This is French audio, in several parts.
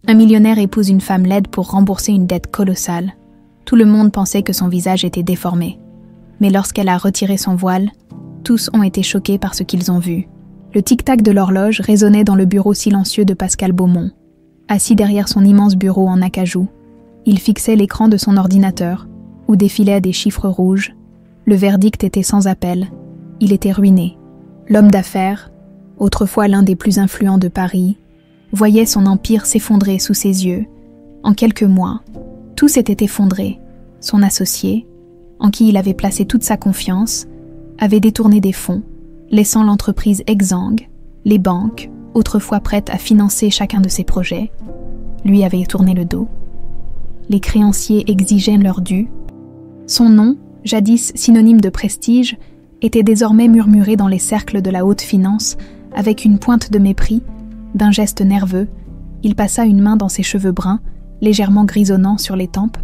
Un millionnaire épouse une femme laide pour rembourser une dette colossale. Tout le monde pensait que son visage était déformé. Mais lorsqu'elle a retiré son voile, tous ont été choqués par ce qu'ils ont vu. Le tic-tac de l'horloge résonnait dans le bureau silencieux de Pascal Beaumont. Assis derrière son immense bureau en acajou, il fixait l'écran de son ordinateur, où défilaient des chiffres rouges. Le verdict était sans appel. Il était ruiné. L'homme d'affaires, autrefois l'un des plus influents de Paris, voyait son empire s'effondrer sous ses yeux. En quelques mois, tout s'était effondré. Son associé, en qui il avait placé toute sa confiance, avait détourné des fonds, laissant l'entreprise exsangue. Les banques, autrefois prêtes à financer chacun de ses projets, lui avaient tourné le dos. Les créanciers exigeaient leur dû. Son nom, jadis synonyme de prestige, était désormais murmuré dans les cercles de la haute finance avec une pointe de mépris. D'un geste nerveux, il passa une main dans ses cheveux bruns, légèrement grisonnants sur les tempes.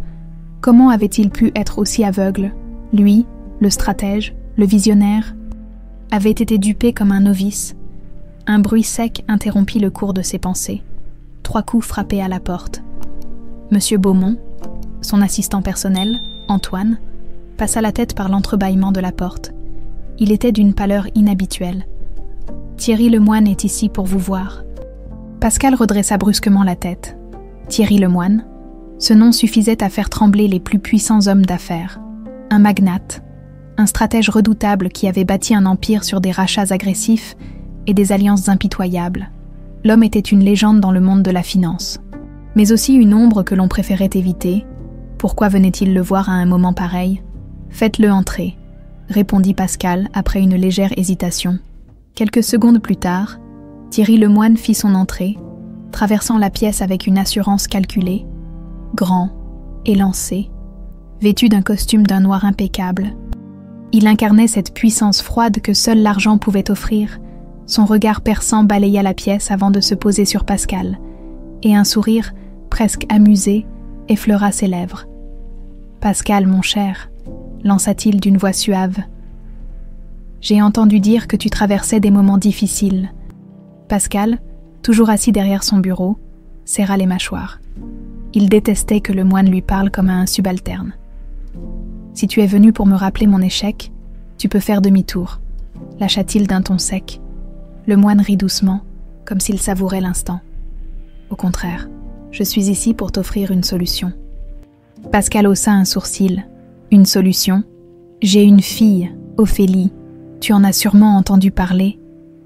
Comment avait-il pu être aussi aveugle? Lui, le stratège, le visionnaire, avait été dupé comme un novice. Un bruit sec interrompit le cours de ses pensées. 3 coups frappaient à la porte. Monsieur Beaumont, son assistant personnel, Antoine, passa la tête par l'entrebâillement de la porte. Il était d'une pâleur inhabituelle. « Thierry Lemoine est ici pour vous voir. » Pascal redressa brusquement la tête. Thierry Lemoine, ce nom suffisait à faire trembler les plus puissants hommes d'affaires. Un magnate, un stratège redoutable qui avait bâti un empire sur des rachats agressifs et des alliances impitoyables. L'homme était une légende dans le monde de la finance, mais aussi une ombre que l'on préférait éviter. Pourquoi venait-il le voir à un moment pareil? « Faites-le entrer », répondit Pascal après une légère hésitation. Quelques secondes plus tard, Thierry Lemoine fit son entrée, traversant la pièce avec une assurance calculée, grand, élancé, vêtu d'un costume d'un noir impeccable. Il incarnait cette puissance froide que seul l'argent pouvait offrir. Son regard perçant balaya la pièce avant de se poser sur Pascal, et un sourire, presque amusé, effleura ses lèvres. « Pascal, mon cher », lança-t-il d'une voix suave, « j'ai entendu dire que tu traversais des moments difficiles. » Pascal, toujours assis derrière son bureau, serra les mâchoires. Il détestait que le moine lui parle comme à un subalterne. « Si tu es venu pour me rappeler mon échec, tu peux faire demi-tour, » lâcha-t-il d'un ton sec. Le moine rit doucement, comme s'il savourait l'instant. « Au contraire, je suis ici pour t'offrir une solution. » Pascal haussa un sourcil. « Une solution? J'ai une fille, Ophélie. Tu en as sûrement entendu parler. »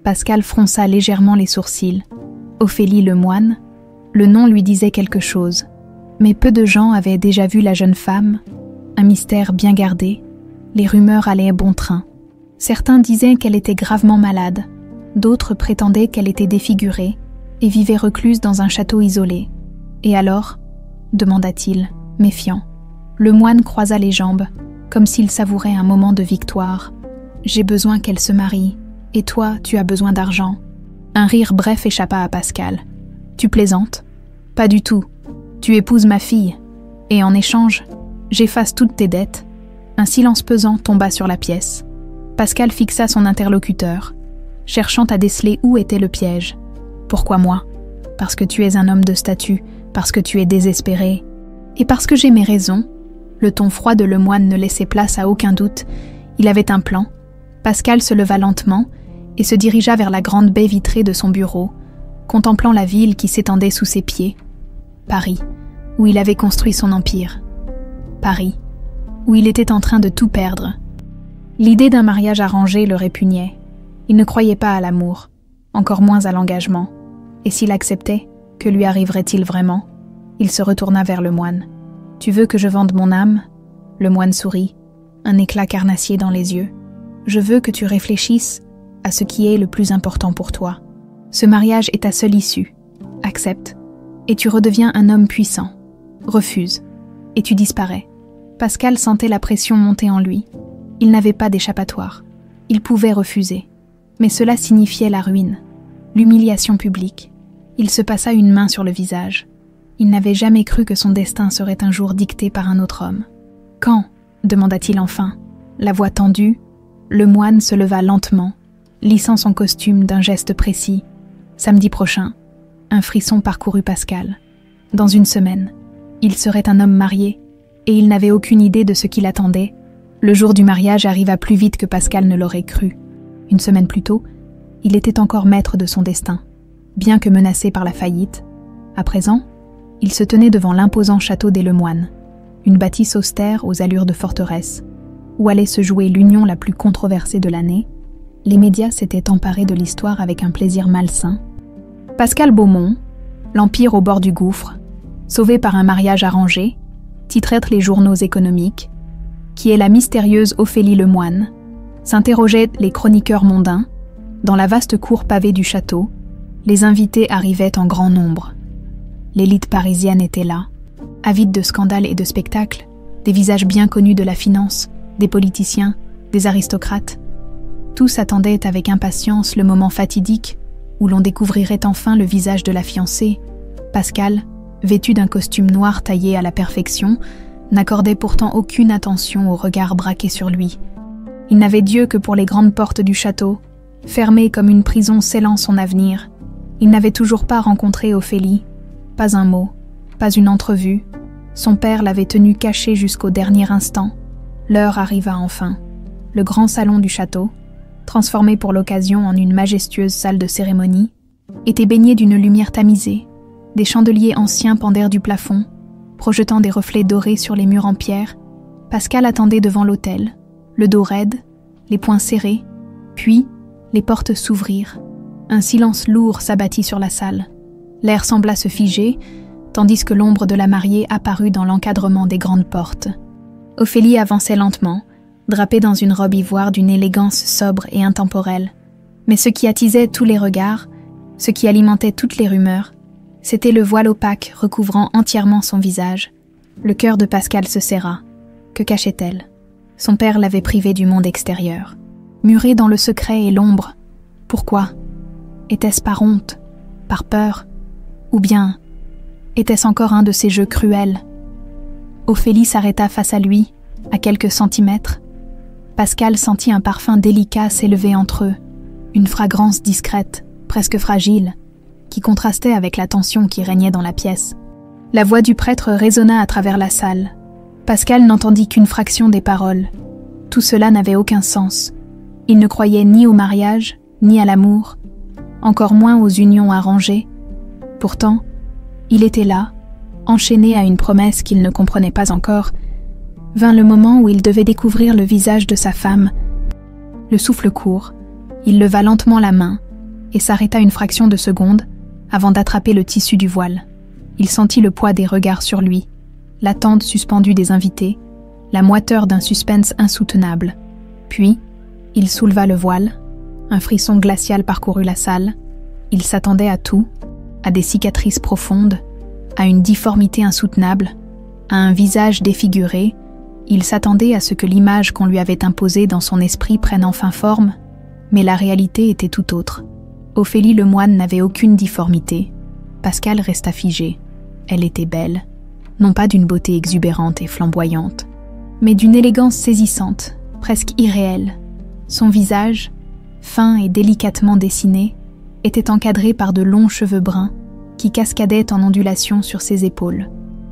Pascal fronça légèrement les sourcils. Ophélie Lemoine, le nom lui disait quelque chose. Mais peu de gens avaient déjà vu la jeune femme. Un mystère bien gardé. Les rumeurs allaient bon train. Certains disaient qu'elle était gravement malade. D'autres prétendaient qu'elle était défigurée et vivait recluse dans un château isolé. « Et alors ?» demanda-t-il, méfiant. Le moine croisa les jambes, comme s'il savourait un moment de victoire. « J'ai besoin qu'elle se marie. Et toi, tu as besoin d'argent. » Un rire bref échappa à Pascal. « Tu plaisantes ? Pas du tout. Tu épouses ma fille. Et en échange, j'efface toutes tes dettes. » Un silence pesant tomba sur la pièce. Pascal fixa son interlocuteur, cherchant à déceler où était le piège. « Pourquoi moi ? Parce que tu es un homme de statut, parce que tu es désespéré. Et parce que j'ai mes raisons. » Le ton froid de Lemoine ne laissait place à aucun doute. Il avait un plan. Pascal se leva lentement et se dirigea vers la grande baie vitrée de son bureau, contemplant la ville qui s'étendait sous ses pieds. Paris, où il avait construit son empire. Paris, où il était en train de tout perdre. L'idée d'un mariage arrangé le répugnait. Il ne croyait pas à l'amour, encore moins à l'engagement. Et s'il acceptait, que lui arriverait-il vraiment? Il se retourna vers le moine. « Tu veux que je vende mon âme ?» Le moine sourit, un éclat carnassier dans les yeux. « Je veux que tu réfléchisses à ce qui est le plus important pour toi. Ce mariage est ta seule issue. Accepte, et tu redeviens un homme puissant. Refuse, et tu disparais. » Pascal sentait la pression monter en lui. Il n'avait pas d'échappatoire. Il pouvait refuser. Mais cela signifiait la ruine, l'humiliation publique. Il se passa une main sur le visage. Il n'avait jamais cru que son destin serait un jour dicté par un autre homme. « Quand ?» demanda-t-il enfin. La voix tendue, le moine se leva lentement, lissant son costume d'un geste précis. « Samedi prochain. » Un frisson parcourut Pascal. Dans une semaine, il serait un homme marié, et il n'avait aucune idée de ce qui l'attendait. Le jour du mariage arriva plus vite que Pascal ne l'aurait cru. Une semaine plus tôt, il était encore maître de son destin, bien que menacé par la faillite. À présent, il se tenait devant l'imposant château des Lemoine, une bâtisse austère aux allures de forteresse, où allait se jouer l'union la plus controversée de l'année. Les médias s'étaient emparés de l'histoire avec un plaisir malsain. Pascal Beaumont, l'empire au bord du gouffre, sauvé par un mariage arrangé, titraient les journaux économiques, qui est la mystérieuse Ophélie Lemoine, s'interrogeaient les chroniqueurs mondains. Dans la vaste cour pavée du château, les invités arrivaient en grand nombre. L'élite parisienne était là, avide de scandales et de spectacles, des visages bien connus de la finance, des politiciens, des aristocrates. Tous attendaient avec impatience le moment fatidique où l'on découvrirait enfin le visage de la fiancée. Pascal, vêtu d'un costume noir taillé à la perfection, n'accordait pourtant aucune attention au regard braqué sur lui. Il n'avait d'yeux que pour les grandes portes du château, fermées comme une prison scellant son avenir. Il n'avait toujours pas rencontré Ophélie, pas un mot, pas une entrevue. Son père l'avait tenu caché jusqu'au dernier instant. L'heure arriva enfin. Le grand salon du château, transformé pour l'occasion en une majestueuse salle de cérémonie, était baigné d'une lumière tamisée. Des chandeliers anciens pendèrent du plafond, projetant des reflets dorés sur les murs en pierre. Pascal attendait devant l'autel, le dos raide, les poings serrés, puis les portes s'ouvrirent. Un silence lourd s'abattit sur la salle. L'air sembla se figer, tandis que l'ombre de la mariée apparut dans l'encadrement des grandes portes. Ophélie avançait lentement, drapée dans une robe ivoire d'une élégance sobre et intemporelle. Mais ce qui attisait tous les regards, ce qui alimentait toutes les rumeurs, c'était le voile opaque recouvrant entièrement son visage. Le cœur de Pascal se serra. Que cachait-elle? Son père l'avait privée du monde extérieur. Murée dans le secret et l'ombre. Pourquoi? Était-ce par honte? Par peur? Ou bien, était-ce encore un de ces jeux cruels? Ophélie s'arrêta face à lui, à quelques centimètres. Pascal sentit un parfum délicat s'élever entre eux, une fragrance discrète, presque fragile, qui contrastait avec la tension qui régnait dans la pièce. La voix du prêtre résonna à travers la salle. Pascal n'entendit qu'une fraction des paroles. Tout cela n'avait aucun sens. Il ne croyait ni au mariage, ni à l'amour, encore moins aux unions arrangées. Pourtant, il était là, enchaîné à une promesse qu'il ne comprenait pas encore. Vint le moment où il devait découvrir le visage de sa femme. Le souffle court, il leva lentement la main et s'arrêta une fraction de seconde avant d'attraper le tissu du voile. Il sentit le poids des regards sur lui, l'attente suspendue des invités, la moiteur d'un suspense insoutenable. Puis, il souleva le voile, un frisson glacial parcourut la salle. Il s'attendait à tout, à des cicatrices profondes, à une difformité insoutenable, à un visage défiguré. Il s'attendait à ce que l'image qu'on lui avait imposée dans son esprit prenne enfin forme, mais la réalité était tout autre. Ophélie Lemoine n'avait aucune difformité. Pascal resta figé. Elle était belle, non pas d'une beauté exubérante et flamboyante, mais d'une élégance saisissante, presque irréelle. Son visage, fin et délicatement dessiné, était encadré par de longs cheveux bruns qui cascadaient en ondulations sur ses épaules.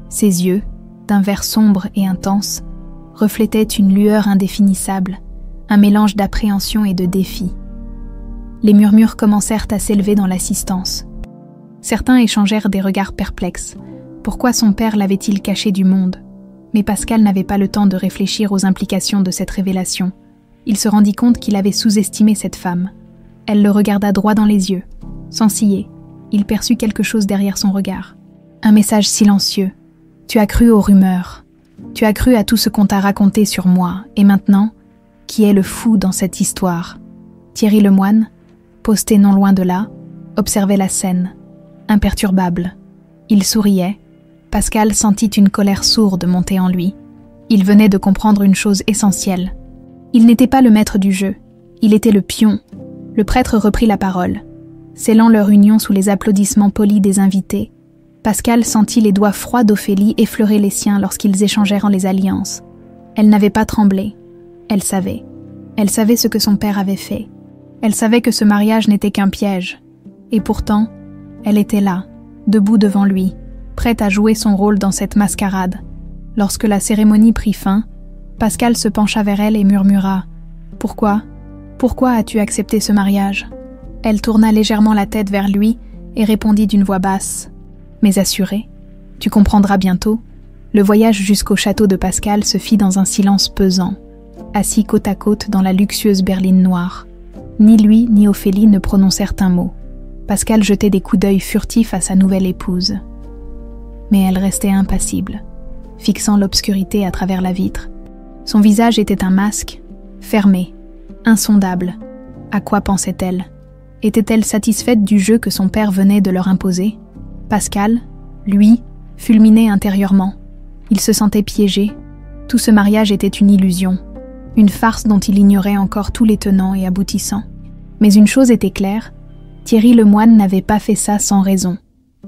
Ses yeux, d'un vert sombre et intense, reflétaient une lueur indéfinissable, un mélange d'appréhension et de défi. Les murmures commencèrent à s'élever dans l'assistance. Certains échangèrent des regards perplexes. Pourquoi son père l'avait-il caché du monde? Mais Pascal n'avait pas le temps de réfléchir aux implications de cette révélation. Il se rendit compte qu'il avait sous-estimé cette femme. Elle le regarda droit dans les yeux. Sans ciller, il perçut quelque chose derrière son regard. Un message silencieux. Tu as cru aux rumeurs. Tu as cru à tout ce qu'on t'a raconté sur moi. Et maintenant, qui est le fou dans cette histoire? Thierry Lemoine, posté non loin de là, observait la scène, imperturbable. Il souriait. Pascal sentit une colère sourde monter en lui. Il venait de comprendre une chose essentielle. Il n'était pas le maître du jeu, il était le pion. Le prêtre reprit la parole. Scellant leur union sous les applaudissements polis des invités, Pascal sentit les doigts froids d'Ophélie effleurer les siens lorsqu'ils échangèrent en les alliances. Elle n'avait pas tremblé. Elle savait. Elle savait ce que son père avait fait. Elle savait que ce mariage n'était qu'un piège. Et pourtant, elle était là, debout devant lui, prête à jouer son rôle dans cette mascarade. Lorsque la cérémonie prit fin, Pascal se pencha vers elle et murmura « Pourquoi ? Pourquoi as-tu accepté ce mariage ?» Elle tourna légèrement la tête vers lui et répondit d'une voix basse « Mais assurée, tu comprendras bientôt. » Le voyage jusqu'au château de Pascal se fit dans un silence pesant, assis côte à côte dans la luxueuse berline noire. Ni lui ni Ophélie ne prononcèrent un mot. Pascal jetait des coups d'œil furtifs à sa nouvelle épouse. Mais elle restait impassible, fixant l'obscurité à travers la vitre. Son visage était un masque, fermé, insondable. À quoi pensait-elle ? Était-elle satisfaite du jeu que son père venait de leur imposer ? Pascal, lui, fulminait intérieurement. Il se sentait piégé. Tout ce mariage était une illusion, une farce dont il ignorait encore tous les tenants et aboutissants. Mais une chose était claire, Thierry Lemoine n'avait pas fait ça sans raison.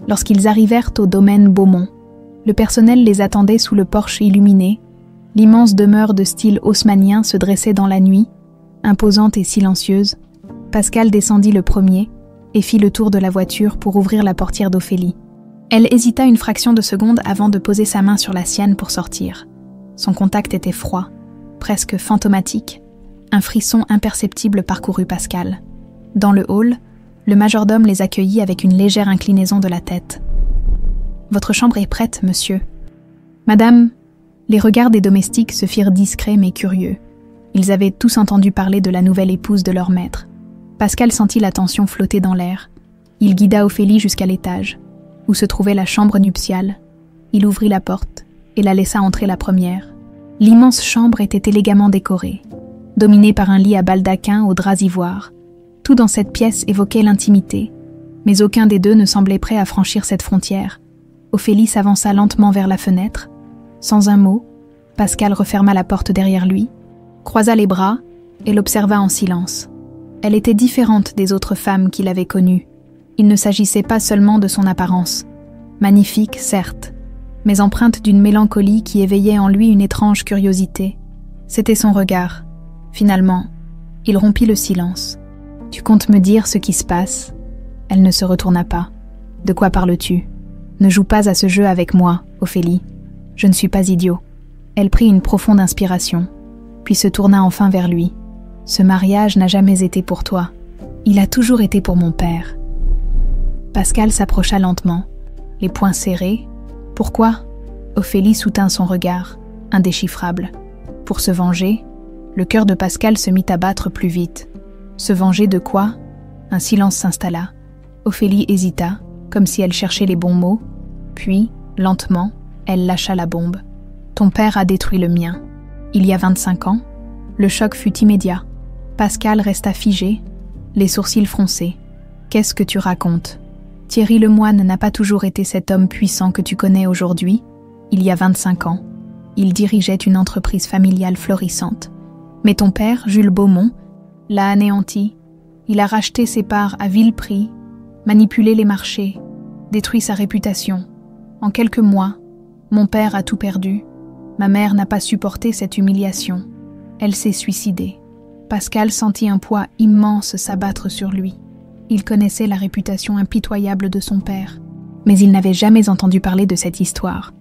Lorsqu'ils arrivèrent au domaine Beaumont, le personnel les attendait sous le porche illuminé. L'immense demeure de style haussmannien se dressait dans la nuit, imposante et silencieuse. Pascal descendit le premier et fit le tour de la voiture pour ouvrir la portière d'Ophélie. Elle hésita une fraction de seconde avant de poser sa main sur la sienne pour sortir. Son contact était froid, presque fantomatique. Un frisson imperceptible parcourut Pascal. Dans le hall, le majordome les accueillit avec une légère inclinaison de la tête. « Votre chambre est prête, monsieur. »« Madame !» Les regards des domestiques se firent discrets mais curieux. Ils avaient tous entendu parler de la nouvelle épouse de leur maître. Pascal sentit la tension flotter dans l'air. Il guida Ophélie jusqu'à l'étage, où se trouvait la chambre nuptiale. Il ouvrit la porte et la laissa entrer la première. L'immense chambre était élégamment décorée, dominée par un lit à baldaquin aux draps ivoires. Tout dans cette pièce évoquait l'intimité, mais aucun des deux ne semblait prêt à franchir cette frontière. Ophélie s'avança lentement vers la fenêtre. Sans un mot, Pascal referma la porte derrière lui, croisa les bras et l'observa en silence. Elle était différente des autres femmes qu'il avait connues. Il ne s'agissait pas seulement de son apparence, magnifique certes, mais empreinte d'une mélancolie qui éveillait en lui une étrange curiosité. C'était son regard. Finalement, il rompit le silence. « Tu comptes me dire ce qui se passe ?» Elle ne se retourna pas. « De quoi parles-tu ? Ne joue pas à ce jeu avec moi, Ophélie. Je ne suis pas idiot. » Elle prit une profonde inspiration, puis se tourna enfin vers lui. « Ce mariage n'a jamais été pour toi. Il a toujours été pour mon père. » Pascal s'approcha lentement, les poings serrés. « Pourquoi ?» Ophélie soutint son regard, indéchiffrable. Pour se venger, le cœur de Pascal se mit à battre plus vite. Se venger de quoi ? Un silence s'installa. Ophélie hésita, comme si elle cherchait les bons mots. Puis, lentement, elle lâcha la bombe. « Ton père a détruit le mien. Il y a 25 ans. » Le choc fut immédiat. Pascal resta figé, les sourcils froncés. « Qu'est-ce que tu racontes ? Thierry Lemoine n'a pas toujours été cet homme puissant que tu connais aujourd'hui. Il y a 25 ans, il dirigeait une entreprise familiale florissante. Mais ton père, Jules Beaumont, l'a anéanti. Il a racheté ses parts à vil prix, manipulé les marchés, détruit sa réputation. En quelques mois, mon père a tout perdu. Ma mère n'a pas supporté cette humiliation. Elle s'est suicidée. » Pascal sentit un poids immense s'abattre sur lui. Il connaissait la réputation impitoyable de son père, mais il n'avait jamais entendu parler de cette histoire.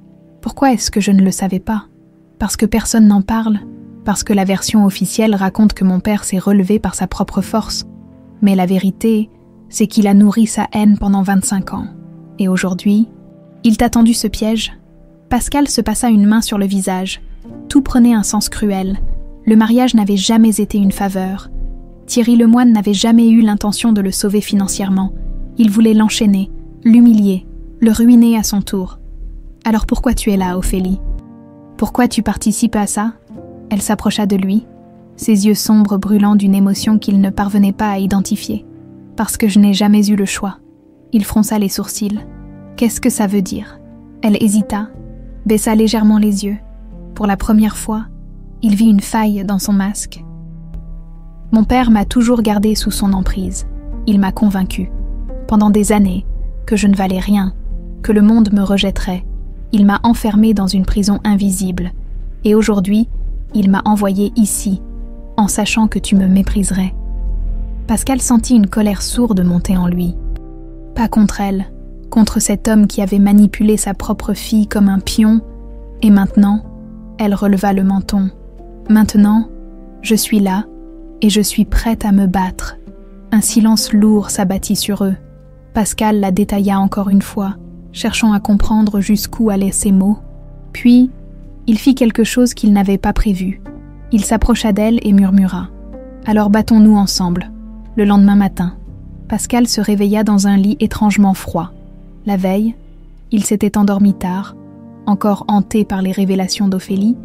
Pourquoi est-ce que je ne le savais pas ? Parce que personne n'en parle ? Parce que la version officielle raconte que mon père s'est relevé par sa propre force. Mais la vérité, c'est qu'il a nourri sa haine pendant 25 ans. Et aujourd'hui, il t'a tendu ce piège ? Pascal se passa une main sur le visage. Tout prenait un sens cruel. Le mariage n'avait jamais été une faveur. Thierry Lemoine n'avait jamais eu l'intention de le sauver financièrement. Il voulait l'enchaîner, l'humilier, le ruiner à son tour. Alors pourquoi tu es là, Ophélie ? Pourquoi tu participes à ça ? Elle s'approcha de lui, ses yeux sombres brûlant d'une émotion qu'il ne parvenait pas à identifier. Parce que je n'ai jamais eu le choix. Il fronça les sourcils. Qu'est-ce que ça veut dire ? Elle hésita, baissa légèrement les yeux. Pour la première fois, il vit une faille dans son masque. Mon père m'a toujours gardé sous son emprise. Il m'a convaincu, pendant des années, que je ne valais rien, que le monde me rejetterait. Il m'a enfermé dans une prison invisible. Et aujourd'hui, il m'a envoyé ici, en sachant que tu me mépriserais. Pascal sentit une colère sourde monter en lui. Pas contre elle, contre cet homme qui avait manipulé sa propre fille comme un pion, et maintenant, elle releva le menton. Maintenant, je suis là, et je suis prête à me battre. Un silence lourd s'abattit sur eux. Pascal la détailla encore une fois, cherchant à comprendre jusqu'où allaient ces mots. Puis, il fit quelque chose qu'il n'avait pas prévu. Il s'approcha d'elle et murmura « Alors battons-nous ensemble ». Le lendemain matin, Pascal se réveilla dans un lit étrangement froid. La veille, il s'était endormi tard. Encore hanté par les révélations d'Ophélie,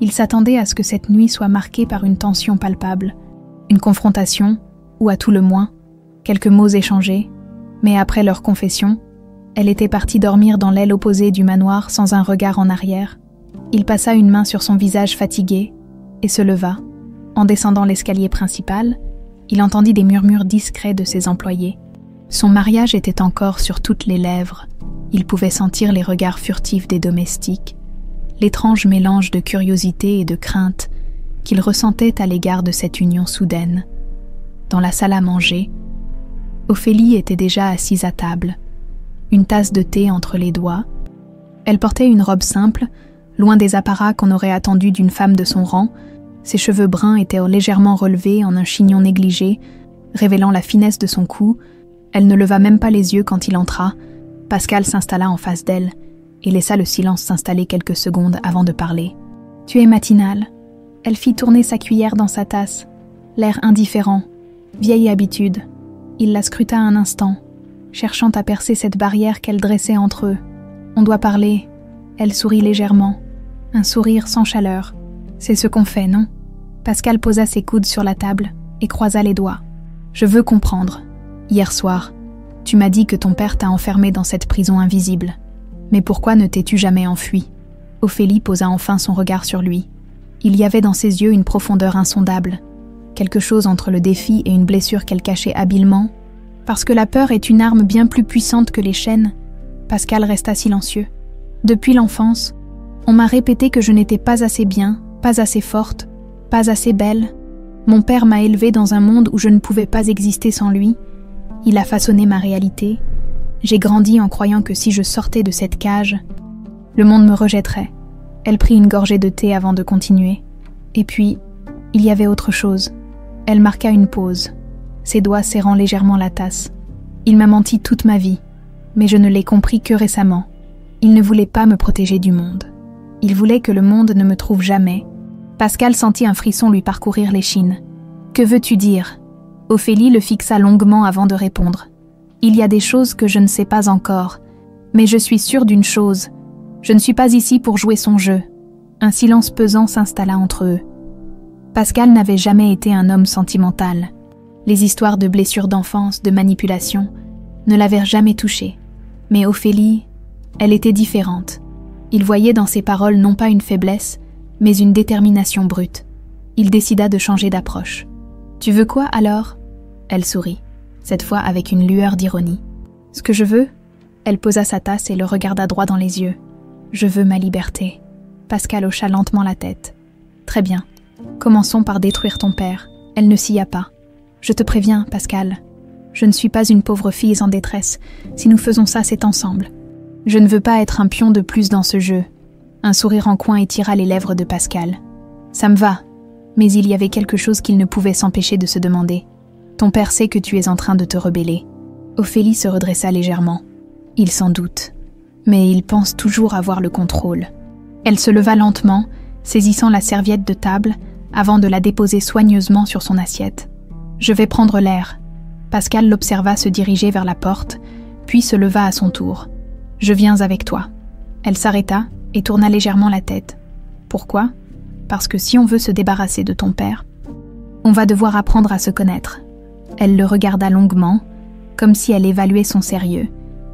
il s'attendait à ce que cette nuit soit marquée par une tension palpable, une confrontation, ou à tout le moins, quelques mots échangés, mais après leur confession, elle était partie dormir dans l'aile opposée du manoir sans un regard en arrière. Il passa une main sur son visage fatigué et se leva. En descendant l'escalier principal, il entendit des murmures discrets de ses employés. Son mariage était encore sur toutes les lèvres. Il pouvait sentir les regards furtifs des domestiques, l'étrange mélange de curiosité et de crainte qu'il ressentait à l'égard de cette union soudaine. Dans la salle à manger, Ophélie était déjà assise à table, une tasse de thé entre les doigts. Elle portait une robe simple, loin des apparats qu'on aurait attendus d'une femme de son rang. Ses cheveux bruns étaient légèrement relevés en un chignon négligé, révélant la finesse de son cou. Elle ne leva même pas les yeux quand il entra. Pascal s'installa en face d'elle et laissa le silence s'installer quelques secondes avant de parler. « Tu es matinale. » Elle fit tourner sa cuillère dans sa tasse, l'air indifférent, vieille habitude. Il la scruta un instant, cherchant à percer cette barrière qu'elle dressait entre eux. « On doit parler. » Elle sourit légèrement, un sourire sans chaleur. « C'est ce qu'on fait, non ?» Pascal posa ses coudes sur la table et croisa les doigts. « Je veux comprendre. Hier soir, tu m'as dit que ton père t'a enfermé dans cette prison invisible. Mais pourquoi ne t'es-tu jamais enfui ?» Ophélie posa enfin son regard sur lui. Il y avait dans ses yeux une profondeur insondable, quelque chose entre le défi et une blessure qu'elle cachait habilement. Parce que la peur est une arme bien plus puissante que les chaînes, Pascal resta silencieux. Depuis l'enfance, on m'a répété que je n'étais pas assez bien, pas assez forte, pas assez belle. Mon père m'a élevée dans un monde où je ne pouvais pas exister sans lui. Il a façonné ma réalité. J'ai grandi en croyant que si je sortais de cette cage, le monde me rejetterait. Elle prit une gorgée de thé avant de continuer. Et puis, il y avait autre chose. Elle marqua une pause, ses doigts serrant légèrement la tasse. Il m'a menti toute ma vie, mais je ne l'ai compris que récemment. Il ne voulait pas me protéger du monde. Il voulait que le monde ne me trouve jamais. Pascal sentit un frisson lui parcourir l'échine. « Que veux-tu dire ?» Ophélie le fixa longuement avant de répondre. « Il y a des choses que je ne sais pas encore, mais je suis sûre d'une chose. Je ne suis pas ici pour jouer son jeu. » Un silence pesant s'installa entre eux. Pascal n'avait jamais été un homme sentimental. Les histoires de blessures d'enfance, de manipulation, ne l'avaient jamais touché. Mais Ophélie, elle était différente. Il voyait dans ses paroles non pas une faiblesse, mais une détermination brute. Il décida de changer d'approche. « Tu veux quoi alors ?» Elle sourit, cette fois avec une lueur d'ironie. « Ce que je veux ?» Elle posa sa tasse et le regarda droit dans les yeux. « Je veux ma liberté. » Pascal hocha lentement la tête. « Très bien. Commençons par détruire ton père. » Elle ne s'y a pas. « Je te préviens, Pascal. Je ne suis pas une pauvre fille en détresse. Si nous faisons ça, c'est ensemble. Je ne veux pas être un pion de plus dans ce jeu. » Un sourire en coin étira les lèvres de Pascal. « Ça me va. » Mais il y avait quelque chose qu'il ne pouvait s'empêcher de se demander. « Ton père sait que tu es en train de te rebeller. » Ophélie se redressa légèrement. « Il s'en doute. Mais il pense toujours avoir le contrôle. » Elle se leva lentement, saisissant la serviette de table, avant de la déposer soigneusement sur son assiette. « Je vais prendre l'air. » Pascal l'observa se diriger vers la porte, puis se leva à son tour. « Je viens avec toi. » Elle s'arrêta et tourna légèrement la tête. « Pourquoi ? Parce que si on veut se débarrasser de ton père, on va devoir apprendre à se connaître. » Elle le regarda longuement, comme si elle évaluait son sérieux,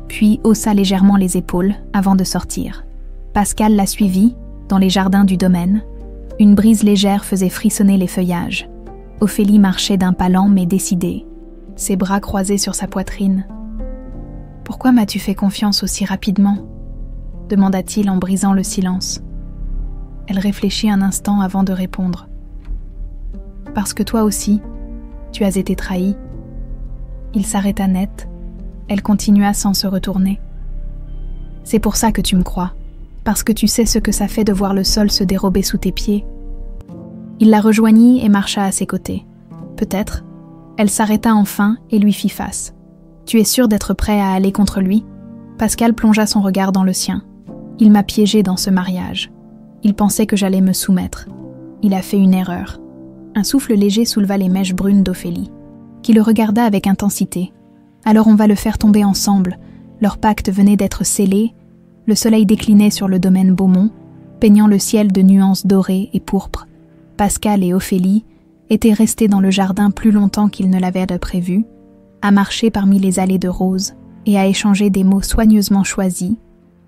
puis haussa légèrement les épaules avant de sortir. Pascal la suivit, dans les jardins du domaine. Une brise légère faisait frissonner les feuillages. Ophélie marchait d'un pas lent mais décidé, ses bras croisés sur sa poitrine. « Pourquoi m'as-tu fait confiance aussi rapidement ?» demanda-t-il en brisant le silence. Elle réfléchit un instant avant de répondre. « Parce que toi aussi, tu as été trahi. » Il s'arrêta net. Elle continua sans se retourner. C'est pour ça que tu me crois, parce que tu sais ce que ça fait de voir le sol se dérober sous tes pieds. » Il la rejoignit et marcha à ses côtés. Peut-être. Elle s'arrêta enfin et lui fit face. « Tu es sûr d'être prêt à aller contre lui ?» Pascal plongea son regard dans le sien. « Il m'a piégé dans ce mariage. Il pensait que j'allais me soumettre. Il a fait une erreur. » Un souffle léger souleva les mèches brunes d'Ophélie, qui le regarda avec intensité. « Alors on va le faire tomber ensemble. » Leur pacte venait d'être scellé. Le soleil déclinait sur le domaine Beaumont, peignant le ciel de nuances dorées et pourpres. Pascal et Ophélie étaient restés dans le jardin plus longtemps qu'ils ne l'avaient prévu, à marcher parmi les allées de roses et à échanger des mots soigneusement choisis.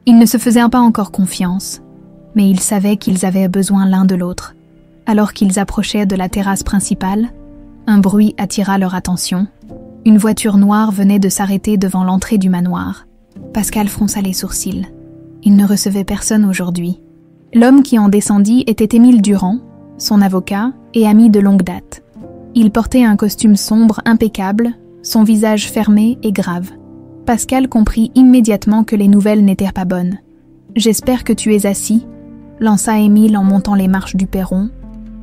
Ils ne se faisaient pas encore confiance, mais ils savaient qu'ils avaient besoin l'un de l'autre. Alors qu'ils approchaient de la terrasse principale, un bruit attira leur attention. Une voiture noire venait de s'arrêter devant l'entrée du manoir. Pascal fronça les sourcils. Il ne recevait personne aujourd'hui. L'homme qui en descendit était Émile Durand, son avocat et ami de longue date. Il portait un costume sombre impeccable, son visage fermé et grave. Pascal comprit immédiatement que les nouvelles n'étaient pas bonnes. « J'espère que tu es assis », lança Émile en montant les marches du perron.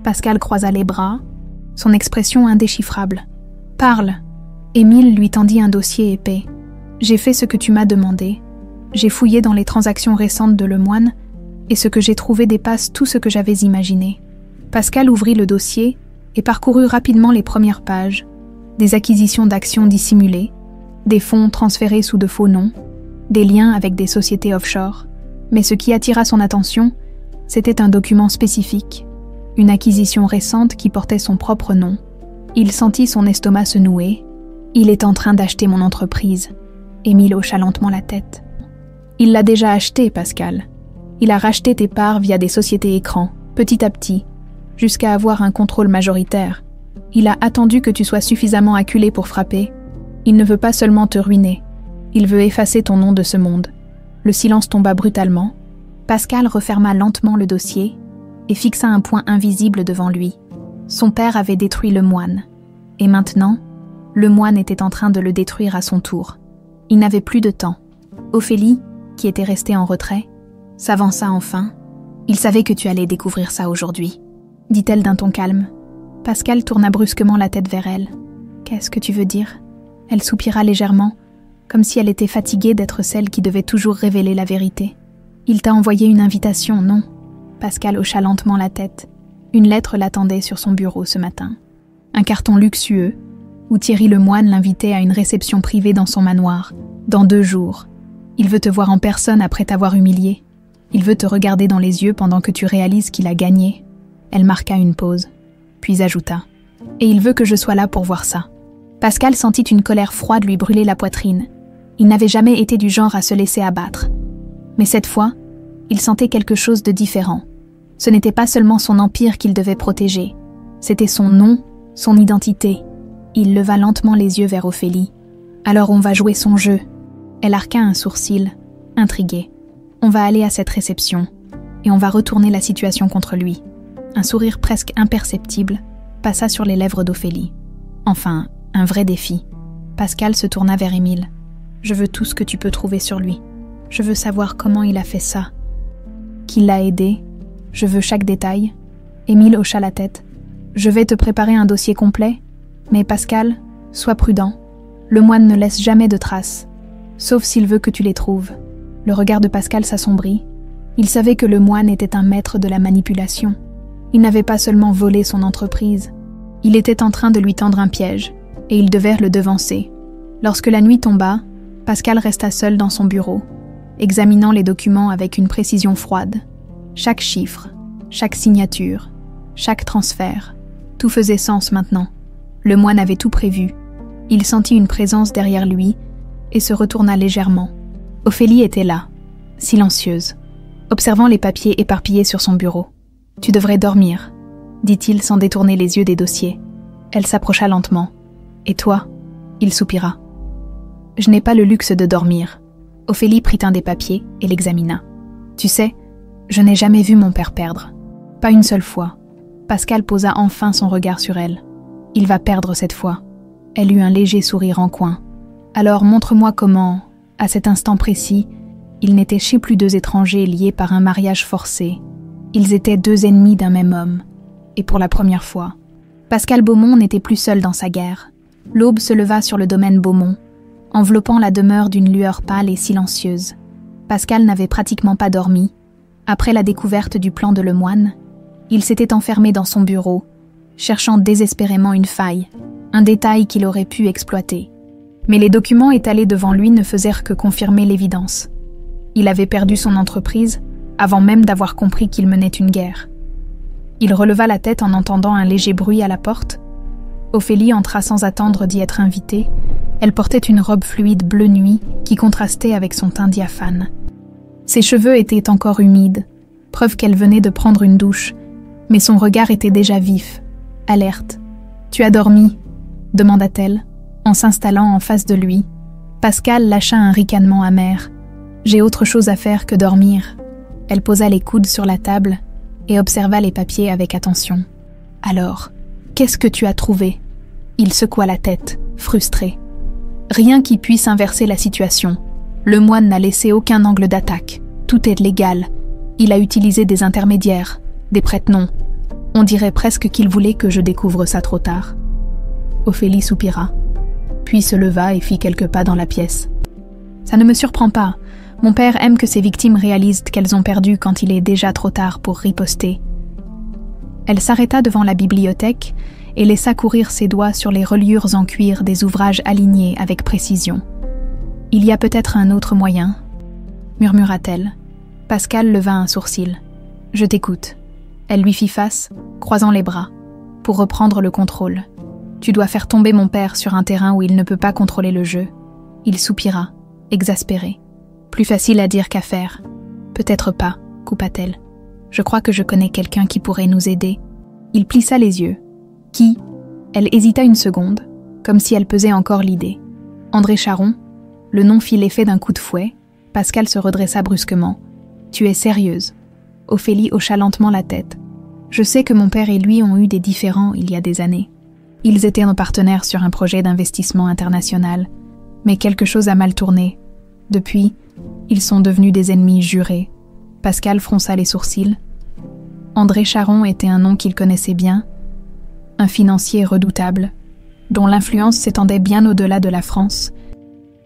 Pascal croisa les bras, son expression indéchiffrable. « Parle !» Émile lui tendit un dossier épais. « J'ai fait ce que tu m'as demandé. J'ai fouillé dans les transactions récentes de Lemoine et ce que j'ai trouvé dépasse tout ce que j'avais imaginé. » Pascal ouvrit le dossier et parcourut rapidement les premières pages. Des acquisitions d'actions dissimulées, des fonds transférés sous de faux noms, des liens avec des sociétés offshore. Mais ce qui attira son attention, c'était un document spécifique, une acquisition récente qui portait son propre nom. Il sentit son estomac se nouer. « Il est en train d'acheter mon entreprise. » Émile hocha lentement la tête. « Il l'a déjà acheté, Pascal. Il a racheté tes parts via des sociétés écrans, petit à petit, jusqu'à avoir un contrôle majoritaire. Il a attendu que tu sois suffisamment acculé pour frapper. Il ne veut pas seulement te ruiner. Il veut effacer ton nom de ce monde. » Le silence tomba brutalement. Pascal referma lentement le dossier et fixa un point invisible devant lui. Son père avait détruit Lemoine. Et maintenant, Lemoine était en train de le détruire à son tour. Il n'avait plus de temps. Ophélie, qui était restée en retrait, s'avança enfin. « Il savait que tu allais découvrir ça aujourd'hui, » dit-elle d'un ton calme. Pascal tourna brusquement la tête vers elle. « Qu'est-ce que tu veux dire ?» Elle soupira légèrement, comme si elle était fatiguée d'être celle qui devait toujours révéler la vérité. « Il t'a envoyé une invitation, non ?» Pascal hocha lentement la tête. Une lettre l'attendait sur son bureau ce matin. Un carton luxueux, où Thierry Lemoine l'invitait à une réception privée dans son manoir, dans 2 jours. Il veut te voir en personne après t'avoir humilié. Il veut te regarder dans les yeux pendant que tu réalises qu'il a gagné. Elle marqua une pause, puis ajouta « Et il veut que je sois là pour voir ça. » Pascal sentit une colère froide lui brûler la poitrine. Il n'avait jamais été du genre à se laisser abattre. Mais cette fois, il sentait quelque chose de différent. Ce n'était pas seulement son empire qu'il devait protéger. C'était son nom, son identité. Il leva lentement les yeux vers Ophélie. « Alors on va jouer son jeu. » Elle arqua un sourcil, intriguée. « On va aller à cette réception, et on va retourner la situation contre lui. » Un sourire presque imperceptible passa sur les lèvres d'Ophélie. Enfin, un vrai défi. Pascal se tourna vers Émile. « Je veux tout ce que tu peux trouver sur lui. Je veux savoir comment il a fait ça. Qui l'a aidé. Je veux chaque détail. » Émile hocha la tête. « Je vais te préparer un dossier complet, mais Pascal, sois prudent. Lemoine ne laisse jamais de traces, sauf s'il veut que tu les trouves. » Le regard de Pascal s'assombrit. Il savait que Lemoine était un maître de la manipulation. Il n'avait pas seulement volé son entreprise. Il était en train de lui tendre un piège, et il devait le devancer. Lorsque la nuit tomba, Pascal resta seul dans son bureau, examinant les documents avec une précision froide. Chaque chiffre, chaque signature, chaque transfert, tout faisait sens maintenant. Lemoine avait tout prévu. Il sentit une présence derrière lui et se retourna légèrement. Ophélie était là, silencieuse, observant les papiers éparpillés sur son bureau. « Tu devrais dormir », dit-il sans détourner les yeux des dossiers. Elle s'approcha lentement. « Et toi ?» Il soupira. « Je n'ai pas le luxe de dormir. » Ophélie prit un des papiers et l'examina. « Tu sais, je n'ai jamais vu mon père perdre. Pas une seule fois. » Pascal posa enfin son regard sur elle. « Il va perdre cette fois. » Elle eut un léger sourire en coin. « Alors montre-moi comment, à cet instant précis, Ils n'étaient chez plus deux étrangers liés par un mariage forcé. Ils étaient deux ennemis d'un même homme. Et pour la première fois, Pascal Beaumont n'était plus seul dans sa guerre. L'aube se leva sur le domaine Beaumont, enveloppant la demeure d'une lueur pâle et silencieuse. Pascal n'avait pratiquement pas dormi. Après la découverte du plan de Lemoine, il s'était enfermé dans son bureau, cherchant désespérément une faille, un détail qu'il aurait pu exploiter. Mais les documents étalés devant lui ne faisaient que confirmer l'évidence. Il avait perdu son entreprise avant même d'avoir compris qu'il menait une guerre. Il releva la tête en entendant un léger bruit à la porte. Ophélie entra sans attendre d'y être invitée. Elle portait une robe fluide bleu nuit qui contrastait avec son teint diaphane. Ses cheveux étaient encore humides, preuve qu'elle venait de prendre une douche, mais son regard était déjà vif, alerte. « Tu as dormi ?» demanda-t-elle, en s'installant en face de lui. Pascal lâcha un ricanement amer. « J'ai autre chose à faire que dormir. » Elle posa les coudes sur la table et observa les papiers avec attention. « Alors, qu'est-ce que tu as trouvé ?» Il secoua la tête, frustré. Rien qui puisse inverser la situation. Lemoine n'a laissé aucun angle d'attaque. Tout est légal. Il a utilisé des intermédiaires, des prête-noms. On dirait presque qu'il voulait que je découvre ça trop tard. Ophélie soupira, puis se leva et fit quelques pas dans la pièce. Ça ne me surprend pas. Mon père aime que ses victimes réalisent qu'elles ont perdu quand il est déjà trop tard pour riposter. Elle s'arrêta devant la bibliothèque et laissa courir ses doigts sur les reliures en cuir des ouvrages alignés avec précision. « Il y a peut-être un autre moyen » murmura-t-elle. Pascal leva un sourcil. « Je t'écoute. » Elle lui fit face, croisant les bras, pour reprendre le contrôle. « Tu dois faire tomber mon père sur un terrain où il ne peut pas contrôler le jeu. » Il soupira, exaspéré. « Plus facile à dire qu'à faire. »« Peut-être pas, » coupa-t-elle. « Je crois que je connais quelqu'un qui pourrait nous aider. » Il plissa les yeux. « Qui ?» Elle hésita une seconde, comme si elle pesait encore l'idée. « André Charon ?» Le nom fit l'effet d'un coup de fouet. Pascal se redressa brusquement. « Tu es sérieuse ?» Ophélie hocha lentement la tête. « Je sais que mon père et lui ont eu des différends il y a des années. Ils étaient nos partenaires sur un projet d'investissement international, mais quelque chose a mal tourné. Depuis, ils sont devenus des ennemis jurés. » Pascal fronça les sourcils. André Charon était un nom qu'il connaissait bien, un financier redoutable, dont l'influence s'étendait bien au-delà de la France.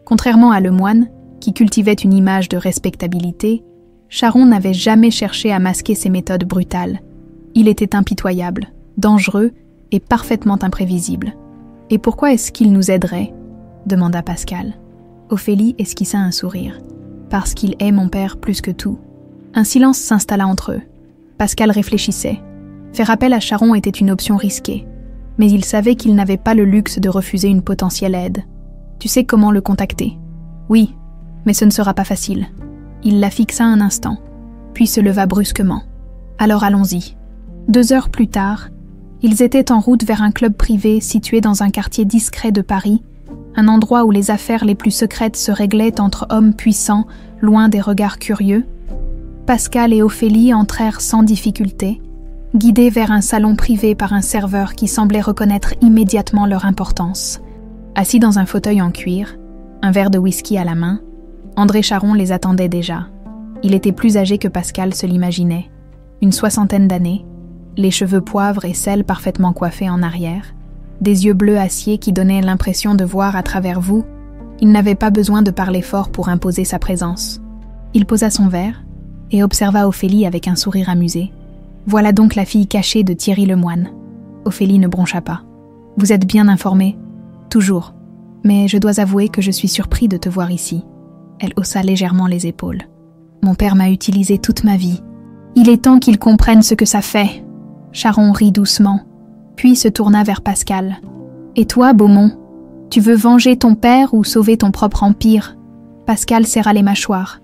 Contrairement à Lemoine, qui cultivait une image de respectabilité, Charon n'avait jamais cherché à masquer ses méthodes brutales. Il était impitoyable, dangereux et parfaitement imprévisible. « Et pourquoi est-ce qu'il nous aiderait ?» demanda Pascal. Ophélie esquissa un sourire. « Parce qu'il est mon père plus que tout. » Un silence s'installa entre eux. Pascal réfléchissait. Faire appel à Charon était une option risquée, mais il savait qu'il n'avait pas le luxe de refuser une potentielle aide. « Tu sais comment le contacter ?»« Oui, mais ce ne sera pas facile. » Il la fixa un instant, puis se leva brusquement. « Alors allons-y. » 2 heures plus tard, ils étaient en route vers un club privé situé dans un quartier discret de Paris, un endroit où les affaires les plus secrètes se réglaient entre hommes puissants, loin des regards curieux. Pascal et Ophélie entrèrent sans difficulté, guidés vers un salon privé par un serveur qui semblait reconnaître immédiatement leur importance. Assis dans un fauteuil en cuir, un verre de whisky à la main, André Charon les attendait déjà. Il était plus âgé que Pascal se l'imaginait, une 60aine d'années, les cheveux poivre et sel parfaitement coiffés en arrière, des yeux bleus acier qui donnaient l'impression de voir à travers vous. Il n'avait pas besoin de parler fort pour imposer sa présence. Il posa son verre et observa Ophélie avec un sourire amusé. Voilà donc la fille cachée de Thierry Lemoine. Ophélie ne broncha pas. Vous êtes bien informée ? Toujours. Mais je dois avouer que je suis surpris de te voir ici. Elle haussa légèrement les épaules. Mon père m'a utilisé toute ma vie. Il est temps qu'il comprenne ce que ça fait. Charon rit doucement, puis se tourna vers Pascal. Et toi, Beaumont, tu veux venger ton père ou sauver ton propre empire ? Pascal serra les mâchoires.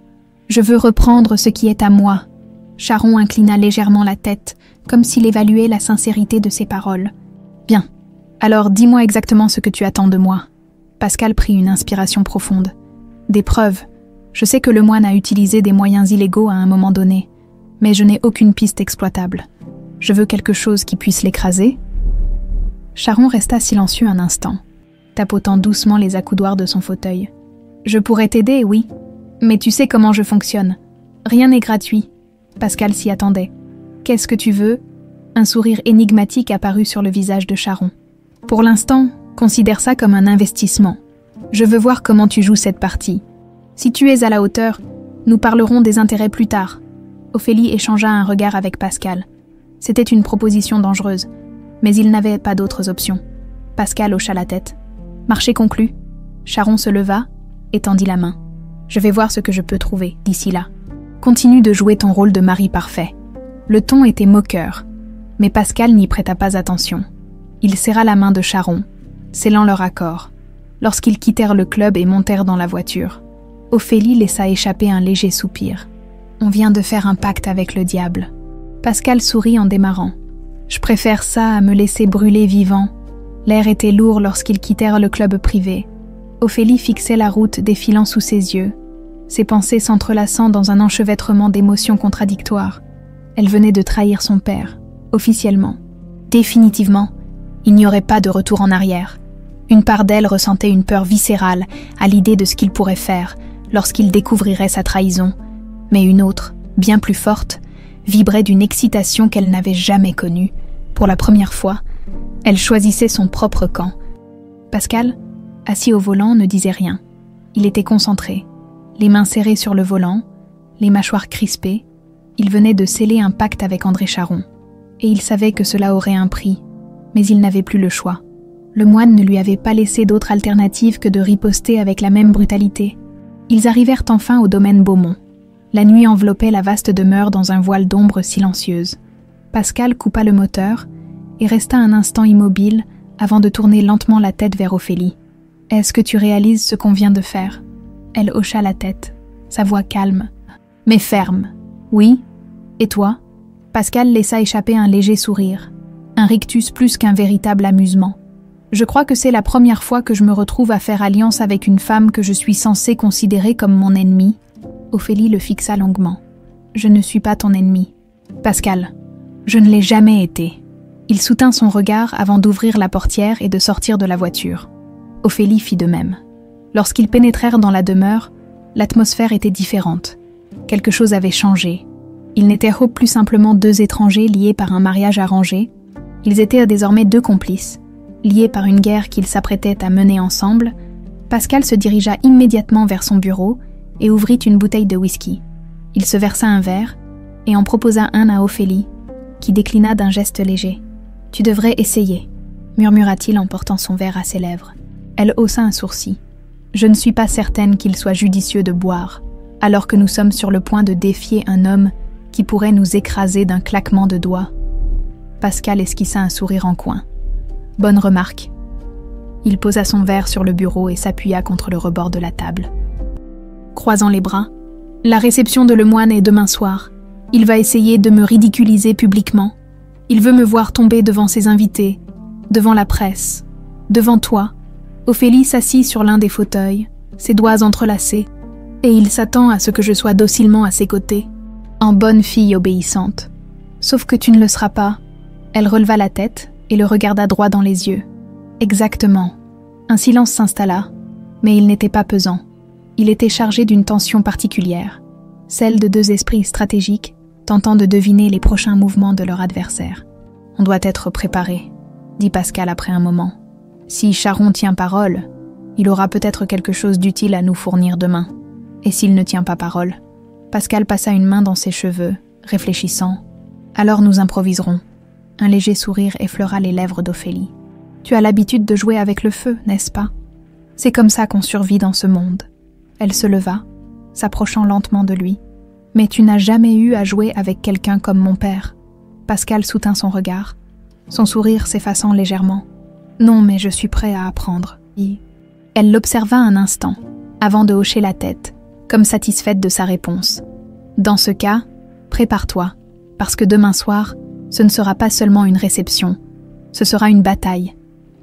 Je veux reprendre ce qui est à moi. Charon inclina légèrement la tête, comme s'il évaluait la sincérité de ses paroles. Bien. Alors dis-moi exactement ce que tu attends de moi. Pascal prit une inspiration profonde. Des preuves. Je sais que Lemoine a utilisé des moyens illégaux à un moment donné, mais je n'ai aucune piste exploitable. Je veux quelque chose qui puisse l'écraser. Charon resta silencieux un instant, tapotant doucement les accoudoirs de son fauteuil. Je pourrais t'aider, oui, Mais tu sais comment je fonctionne. Rien n'est gratuit. Pascal s'y attendait. Qu'est-ce que tu veux ? Un sourire énigmatique apparut sur le visage de Charon. Pour l'instant, considère ça comme un investissement. Je veux voir comment tu joues cette partie. Si tu es à la hauteur, nous parlerons des intérêts plus tard. Ophélie échangea un regard avec Pascal. C'était une proposition dangereuse, mais il n'avait pas d'autres options. Pascal hocha la tête. Marché conclu. Charon se leva et tendit la main. Je vais voir ce que je peux trouver d'ici là. Continue de jouer ton rôle de mari parfait. Le ton était moqueur, mais Pascal n'y prêta pas attention. Il serra la main de Charon, scellant leur accord, lorsqu'ils quittèrent le club et montèrent dans la voiture. Ophélie laissa échapper un léger soupir. On vient de faire un pacte avec le diable. Pascal sourit en démarrant. Je préfère ça à me laisser brûler vivant. L'air était lourd lorsqu'ils quittèrent le club privé. Ophélie fixait la route défilant sous ses yeux, ses pensées s'entrelaçant dans un enchevêtrement d'émotions contradictoires. Elle venait de trahir son père, officiellement. Définitivement, il n'y aurait pas de retour en arrière. Une part d'elle ressentait une peur viscérale à l'idée de ce qu'il pourrait faire lorsqu'il découvrirait sa trahison, mais une autre, bien plus forte, vibrait d'une excitation qu'elle n'avait jamais connue. Pour la première fois, elle choisissait son propre camp. Pascal, assis au volant, ne disait rien. Il était concentré, les mains serrées sur le volant, les mâchoires crispées. Il venait de sceller un pacte avec André Charon, et il savait que cela aurait un prix, mais il n'avait plus le choix. Le moine ne lui avait pas laissé d'autre alternative que de riposter avec la même brutalité. Ils arrivèrent enfin au domaine Beaumont. La nuit enveloppait la vaste demeure dans un voile d'ombre silencieuse. Pascal coupa le moteur et resta un instant immobile avant de tourner lentement la tête vers Ophélie. « Est-ce que tu réalises ce qu'on vient de faire ?» Elle hocha la tête, sa voix calme, mais ferme. « Oui. Et toi ?» Pascal laissa échapper un léger sourire, un rictus plus qu'un véritable amusement. « Je crois que c'est la première fois que je me retrouve à faire alliance avec une femme que je suis censée considérer comme mon ennemie. » Ophélie le fixa longuement. « Je ne suis pas ton ennemi. Pascal, je ne l'ai jamais été. » Il soutint son regard avant d'ouvrir la portière et de sortir de la voiture. Ophélie fit de même. Lorsqu'ils pénétrèrent dans la demeure, l'atmosphère était différente. Quelque chose avait changé. Ils n'étaient plus simplement deux étrangers liés par un mariage arrangé. Ils étaient désormais deux complices, liés par une guerre qu'ils s'apprêtaient à mener ensemble. Pascal se dirigea immédiatement vers son bureau et ouvrit une bouteille de whisky. Il se versa un verre et en proposa un à Ophélie, qui déclina d'un geste léger. « Tu devrais essayer », murmura-t-il en portant son verre à ses lèvres. Elle haussa un sourcil. « Je ne suis pas certaine qu'il soit judicieux de boire, alors que nous sommes sur le point de défier un homme qui pourrait nous écraser d'un claquement de doigts. » Pascal esquissa un sourire en coin. « Bonne remarque. » Il posa son verre sur le bureau et s'appuya contre le rebord de la table. Croisant les bras, « La réception de Lemoine est demain soir. Il va essayer de me ridiculiser publiquement. Il veut me voir tomber devant ses invités, devant la presse, devant toi. » Ophélie s'assit sur l'un des fauteuils, ses doigts entrelacés, et il s'attend à ce que je sois docilement à ses côtés, en bonne fille obéissante. Sauf que tu ne le seras pas. Elle releva la tête et le regarda droit dans les yeux. Exactement. Un silence s'installa, mais il n'était pas pesant. Il était chargé d'une tension particulière, celle de deux esprits stratégiques tentant de deviner les prochains mouvements de leur adversaire. « On doit être préparé », dit Pascal après un moment. « Si Charon tient parole, il aura peut-être quelque chose d'utile à nous fournir demain. Et s'il ne tient pas parole ?» Pascal passa une main dans ses cheveux, réfléchissant. « Alors nous improviserons. » Un léger sourire effleura les lèvres d'Ophélie. « Tu as l'habitude de jouer avec le feu, n'est-ce pas ? C'est comme ça qu'on survit dans ce monde. » Elle se leva, s'approchant lentement de lui. « Mais tu n'as jamais eu à jouer avec quelqu'un comme mon père. » Pascal soutint son regard, son sourire s'effaçant légèrement. « Non, mais je suis prêt à apprendre. » Elle l'observa un instant, avant de hocher la tête, comme satisfaite de sa réponse. « Dans ce cas, prépare-toi, parce que demain soir, ce ne sera pas seulement une réception, ce sera une bataille. »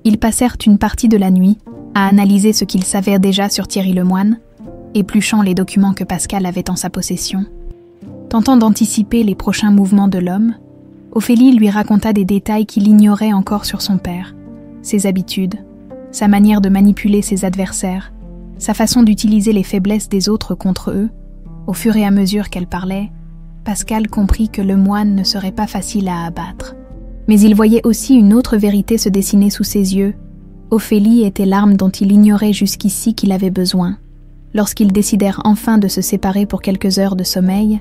Ils passèrent une partie de la nuit à analyser ce qu'ils savaient déjà sur Thierry Lemoine, épluchant les documents que Pascal avait en sa possession. Tentant d'anticiper les prochains mouvements de l'homme, Ophélie lui raconta des détails qu'il ignorait encore sur son père, ses habitudes, sa manière de manipuler ses adversaires, Sa façon d'utiliser les faiblesses des autres contre eux, au fur et à mesure qu'elle parlait, Pascal comprit que le moine ne serait pas facile à abattre. Mais il voyait aussi une autre vérité se dessiner sous ses yeux. Ophélie était l'arme dont il ignorait jusqu'ici qu'il avait besoin. Lorsqu'ils décidèrent enfin de se séparer pour quelques heures de sommeil,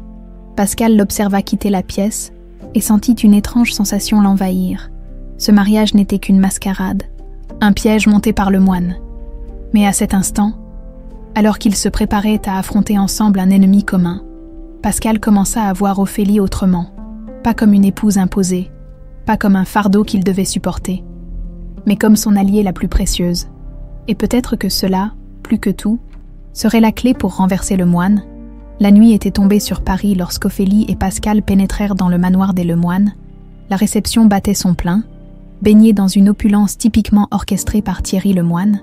Pascal l'observa quitter la pièce et sentit une étrange sensation l'envahir. Ce mariage n'était qu'une mascarade, un piège monté par le moine. Mais à cet instant, alors qu'ils se préparaient à affronter ensemble un ennemi commun, Pascal commença à voir Ophélie autrement, pas comme une épouse imposée, pas comme un fardeau qu'il devait supporter, mais comme son alliée la plus précieuse. Et peut-être que cela, plus que tout, serait la clé pour renverser le moine. La nuit était tombée sur Paris lorsqu'Ophélie et Pascal pénétrèrent dans le manoir des Lemoine. La réception battait son plein, baignée dans une opulence typiquement orchestrée par Thierry Lemoine.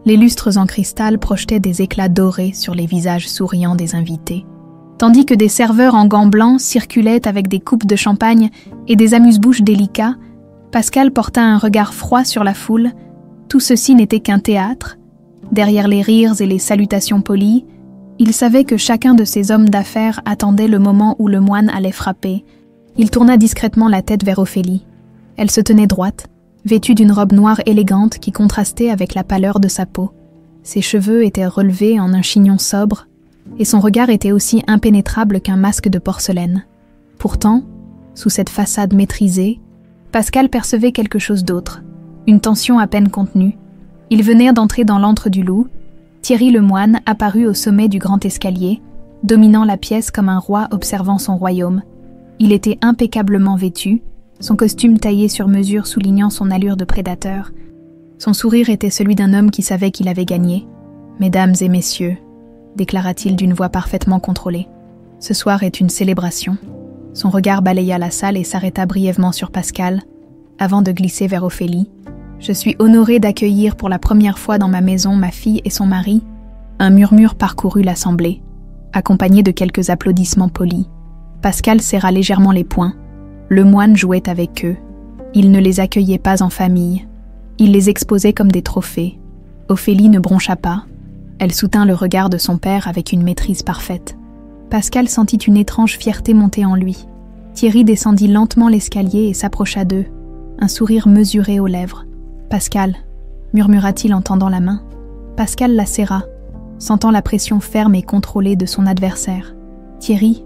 Les lustres en cristal projetaient des éclats dorés sur les visages souriants des invités. Tandis que des serveurs en gants blancs circulaient avec des coupes de champagne et des amuse-bouches délicats, Pascal porta un regard froid sur la foule. Tout ceci n'était qu'un théâtre. Derrière les rires et les salutations polies, il savait que chacun de ces hommes d'affaires attendait le moment où le moine allait frapper. Il tourna discrètement la tête vers Ophélie. Elle se tenait droite, vêtue d'une robe noire élégante qui contrastait avec la pâleur de sa peau. Ses cheveux étaient relevés en un chignon sobre, et son regard était aussi impénétrable qu'un masque de porcelaine. Pourtant, sous cette façade maîtrisée, Pascal percevait quelque chose d'autre, une tension à peine contenue. Ils venaient d'entrer dans l'antre du loup. Thierry Lemoine apparut au sommet du grand escalier, dominant la pièce comme un roi observant son royaume. Il était impeccablement vêtu, son costume taillé sur mesure soulignant son allure de prédateur. Son sourire était celui d'un homme qui savait qu'il avait gagné. « Mesdames et messieurs », déclara-t-il d'une voix parfaitement contrôlée, « ce soir est une célébration. » Son regard balaya la salle et s'arrêta brièvement sur Pascal, avant de glisser vers Ophélie. « Je suis honoré d'accueillir pour la première fois dans ma maison ma fille et son mari. » Un murmure parcourut l'assemblée, accompagné de quelques applaudissements polis. Pascal serra légèrement les poings. Le moine jouait avec eux. Il ne les accueillait pas en famille. Il les exposait comme des trophées. Ophélie ne broncha pas. Elle soutint le regard de son père avec une maîtrise parfaite. Pascal sentit une étrange fierté monter en lui. Thierry descendit lentement l'escalier et s'approcha d'eux, un sourire mesuré aux lèvres. « Pascal », murmura-t-il en tendant la main. Pascal la serra, sentant la pression ferme et contrôlée de son adversaire. « Thierry »,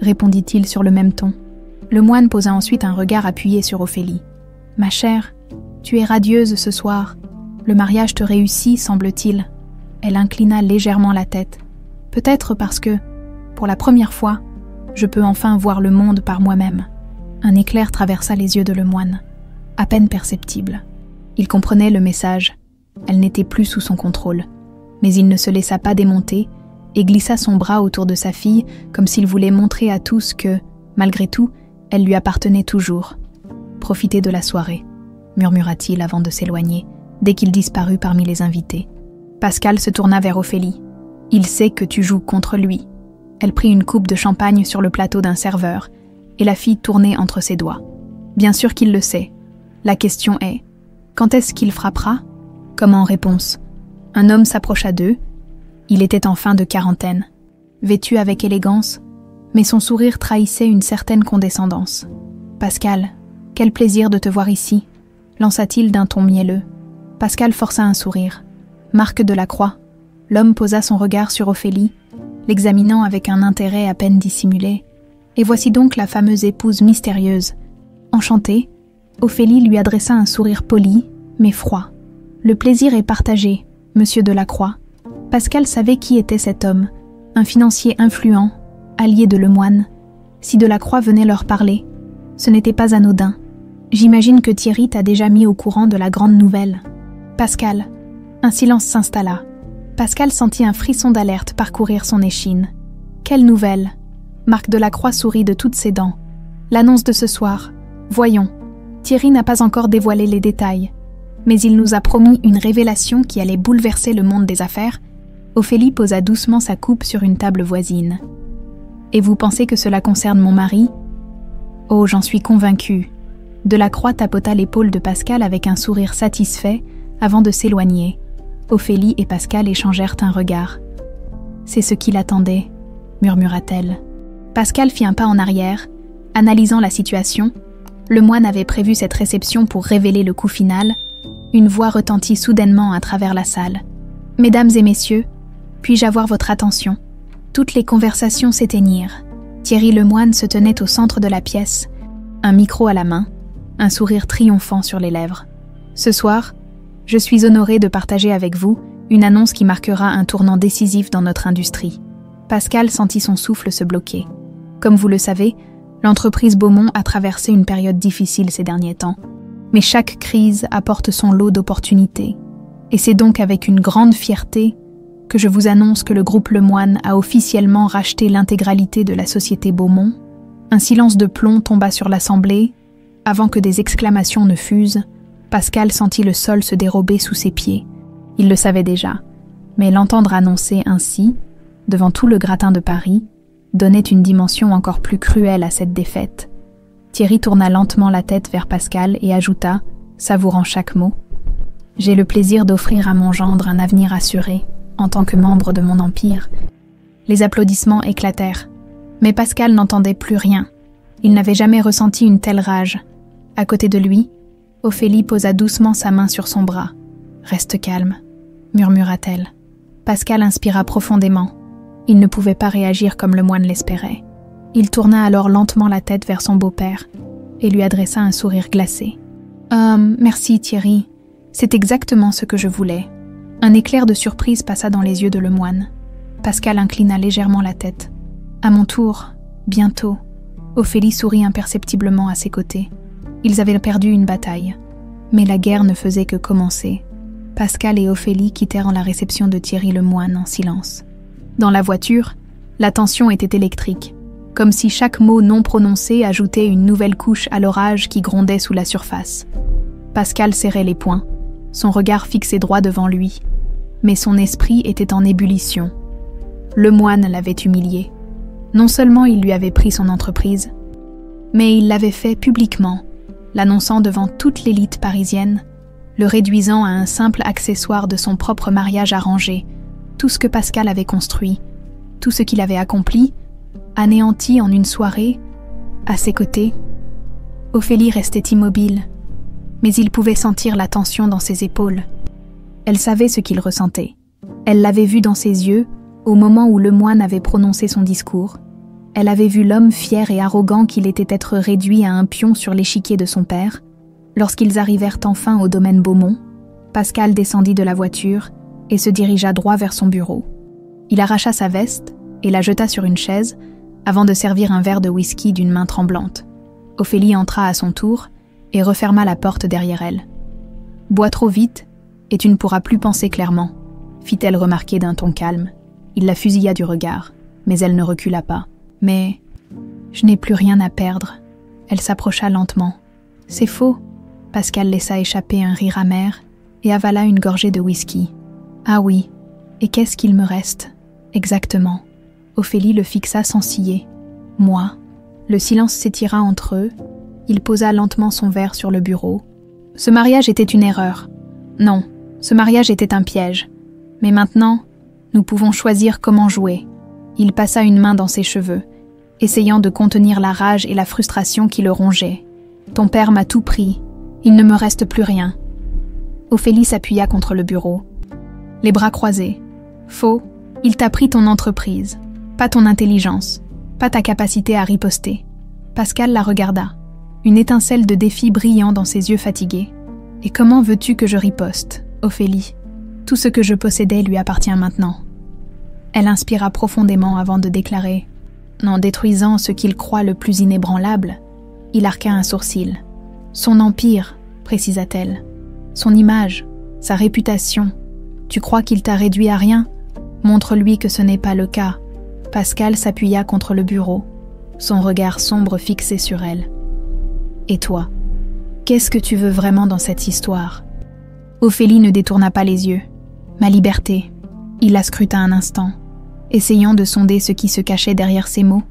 répondit-il sur le même ton. Le moine posa ensuite un regard appuyé sur Ophélie. « Ma chère, tu es radieuse ce soir. Le mariage te réussit, semble-t-il. » Elle inclina légèrement la tête. « Peut-être parce que, pour la première fois, je peux enfin voir le monde par moi-même. » Un éclair traversa les yeux de Lemoine, à peine perceptible. Il comprenait le message. Elle n'était plus sous son contrôle. Mais il ne se laissa pas démonter et glissa son bras autour de sa fille comme s'il voulait montrer à tous que, malgré tout, elle lui appartenait toujours. « Profitez de la soirée », murmura-t-il avant de s'éloigner, dès qu'il disparut parmi les invités. Pascal se tourna vers Ophélie. « Il sait que tu joues contre lui. » Elle prit une coupe de champagne sur le plateau d'un serveur, et la fit tourner entre ses doigts. « Bien sûr qu'il le sait. La question est, quand est-ce qu'il frappera ?» Comme en réponse, un homme s'approcha d'eux. Il était en fin de quarantaine, vêtu avec élégance, mais son sourire trahissait une certaine condescendance. « Pascal, quel plaisir de te voir ici !» lança-t-il d'un ton mielleux. Pascal força un sourire. « Marc Delacroix !» L'homme posa son regard sur Ophélie, l'examinant avec un intérêt à peine dissimulé. « Et voici donc la fameuse épouse mystérieuse. » Enchantée, Ophélie lui adressa un sourire poli, mais froid. « Le plaisir est partagé, monsieur Delacroix. » Pascal savait qui était cet homme, un financier influent, allié de Lemoine. Si Delacroix venait leur parler, ce n'était pas anodin. « J'imagine que Thierry t'a déjà mis au courant de la grande nouvelle. » Pascal. Un silence s'installa. Pascal sentit un frisson d'alerte parcourir son échine. « Quelle nouvelle ?» Marc Delacroix sourit de toutes ses dents. « L'annonce de ce soir. Voyons. Thierry n'a pas encore dévoilé les détails, mais il nous a promis une révélation qui allait bouleverser le monde des affaires. » Ophélie posa doucement sa coupe sur une table voisine. « Et vous pensez que cela concerne mon mari ?»« Oh, j'en suis convaincue. » Delacroix tapota l'épaule de Pascal avec un sourire satisfait avant de s'éloigner. Ophélie et Pascal échangèrent un regard. « C'est ce qu'il attendait », murmura-t-elle. Pascal fit un pas en arrière, analysant la situation. Le moine avait prévu cette réception pour révéler le coup final. Une voix retentit soudainement à travers la salle. « Mesdames et messieurs, puis-je avoir votre attention ?» Toutes les conversations s'éteignirent. Thierry Lemoine se tenait au centre de la pièce, un micro à la main, un sourire triomphant sur les lèvres. « Ce soir, je suis honoré de partager avec vous une annonce qui marquera un tournant décisif dans notre industrie. » Pascal sentit son souffle se bloquer. Comme vous le savez, l'entreprise Beaumont a traversé une période difficile ces derniers temps. Mais chaque crise apporte son lot d'opportunités. Et c'est donc avec une grande fierté que je vous annonce que le groupe Lemoine a officiellement racheté l'intégralité de la société Beaumont. Un silence de plomb tomba sur l'assemblée. Avant que des exclamations ne fusent, Pascal sentit le sol se dérober sous ses pieds. Il le savait déjà, mais l'entendre annoncer ainsi, devant tout le gratin de Paris, donnait une dimension encore plus cruelle à cette défaite. Thierry tourna lentement la tête vers Pascal et ajouta, savourant chaque mot, « J'ai le plaisir d'offrir à mon gendre un avenir assuré, en tant que membre de mon empire. » Les applaudissements éclatèrent, mais Pascal n'entendait plus rien. Il n'avait jamais ressenti une telle rage. À côté de lui, Ophélie posa doucement sa main sur son bras. « Reste calme, » murmura-t-elle. Pascal inspira profondément. Il ne pouvait pas réagir comme le moine l'espérait. Il tourna alors lentement la tête vers son beau-père et lui adressa un sourire glacé. « Merci Thierry, c'est exactement ce que je voulais. » Un éclair de surprise passa dans les yeux de Lemoine. Pascal inclina légèrement la tête. « À mon tour, bientôt. » Ophélie sourit imperceptiblement à ses côtés. Ils avaient perdu une bataille, mais la guerre ne faisait que commencer. Pascal et Ophélie quittèrent la réception de Thierry Lemoine en silence. Dans la voiture, la tension était électrique, comme si chaque mot non prononcé ajoutait une nouvelle couche à l'orage qui grondait sous la surface. Pascal serrait les poings, son regard fixé droit devant lui, mais son esprit était en ébullition. Lemoine l'avait humilié. Non seulement il lui avait pris son entreprise, mais il l'avait fait publiquement, l'annonçant devant toute l'élite parisienne, le réduisant à un simple accessoire de son propre mariage arrangé. Tout ce que Pascal avait construit, tout ce qu'il avait accompli, anéanti en une soirée, à ses côtés. Ophélie restait immobile, mais il pouvait sentir la tension dans ses épaules. Elle savait ce qu'il ressentait. Elle l'avait vu dans ses yeux au moment où Lemoine avait prononcé son discours. Elle avait vu l'homme fier et arrogant qu'il était être réduit à un pion sur l'échiquier de son père. Lorsqu'ils arrivèrent enfin au domaine Beaumont, Pascal descendit de la voiture et se dirigea droit vers son bureau. Il arracha sa veste et la jeta sur une chaise avant de servir un verre de whisky d'une main tremblante. Ophélie entra à son tour et referma la porte derrière elle. « Bois trop vite et tu ne pourras plus penser clairement », fit-elle remarquer d'un ton calme. Il la fusilla du regard, mais elle ne recula pas. « Mais je n'ai plus rien à perdre. » Elle s'approcha lentement. « C'est faux. » Pascal laissa échapper un rire amer et avala une gorgée de whisky. « Ah oui, et qu'est-ce qu'il me reste ?» Exactement. Ophélie le fixa sans ciller. « Moi ?» Le silence s'étira entre eux. Il posa lentement son verre sur le bureau. « Ce mariage était une erreur. Non, ce mariage était un piège. Mais maintenant, nous pouvons choisir comment jouer. » Il passa une main dans ses cheveux, essayant de contenir la rage et la frustration qui le rongeaient. « Ton père m'a tout pris. Il ne me reste plus rien. » Ophélie s'appuya contre le bureau, les bras croisés. « Faux, il t'a pris ton entreprise, pas ton intelligence, pas ta capacité à riposter. » Pascal la regarda, une étincelle de défi brillant dans ses yeux fatigués. « Et comment veux-tu que je riposte, Ophélie ? Tout ce que je possédais lui appartient maintenant. » Elle inspira profondément avant de déclarer « En détruisant ce qu'il croit le plus inébranlable, il arqua un sourcil. Son empire, précisa-t-elle, son image, sa réputation. Tu crois qu'il t'a réduit à rien ? Montre-lui que ce n'est pas le cas. » Pascal s'appuya contre le bureau, son regard sombre fixé sur elle. « Et toi ? Qu'est-ce que tu veux vraiment dans cette histoire ?» Ophélie ne détourna pas les yeux. « Ma liberté. » Il la scruta un instant, essayant de sonder ce qui se cachait derrière ces mots.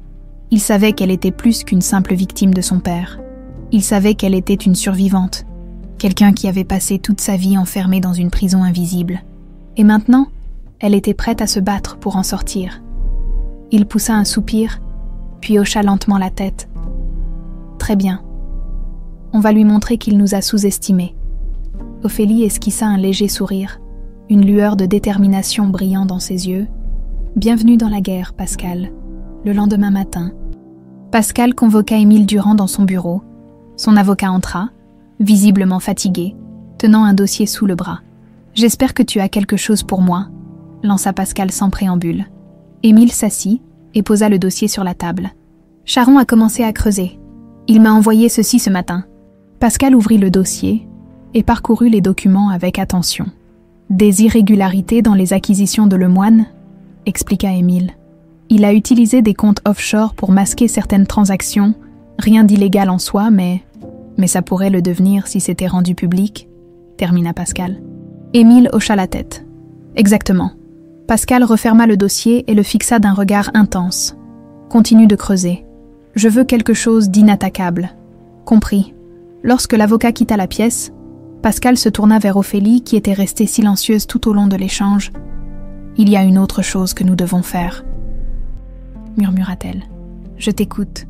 Il savait qu'elle était plus qu'une simple victime de son père. Il savait qu'elle était une survivante, quelqu'un qui avait passé toute sa vie enfermée dans une prison invisible. Et maintenant, elle était prête à se battre pour en sortir. Il poussa un soupir, puis hocha lentement la tête. « Très bien. On va lui montrer qu'il nous a sous-estimés. » Ophélie esquissa un léger sourire, une lueur de détermination brillant dans ses yeux. « Bienvenue dans la guerre, Pascal. » Le lendemain matin, Pascal convoqua Émile Durand dans son bureau. Son avocat entra, visiblement fatigué, tenant un dossier sous le bras. « J'espère que tu as quelque chose pour moi », lança Pascal sans préambule. Émile s'assit et posa le dossier sur la table. « Charon a commencé à creuser. Il m'a envoyé ceci ce matin. » Pascal ouvrit le dossier et parcourut les documents avec attention. « Des irrégularités dans les acquisitions de Lemoine ?» expliqua Émile. « Il a utilisé des comptes offshore pour masquer certaines transactions, rien d'illégal en soi, mais ça pourrait le devenir si c'était rendu public, » termina Pascal. Émile hocha la tête. « Exactement. » Pascal referma le dossier et le fixa d'un regard intense. « Continue de creuser. Je veux quelque chose d'inattaquable. » « Compris. » Lorsque l'avocat quitta la pièce, Pascal se tourna vers Ophélie qui était restée silencieuse tout au long de l'échange. « Il y a une autre chose que nous devons faire, » murmura-t-elle. « Je t'écoute. »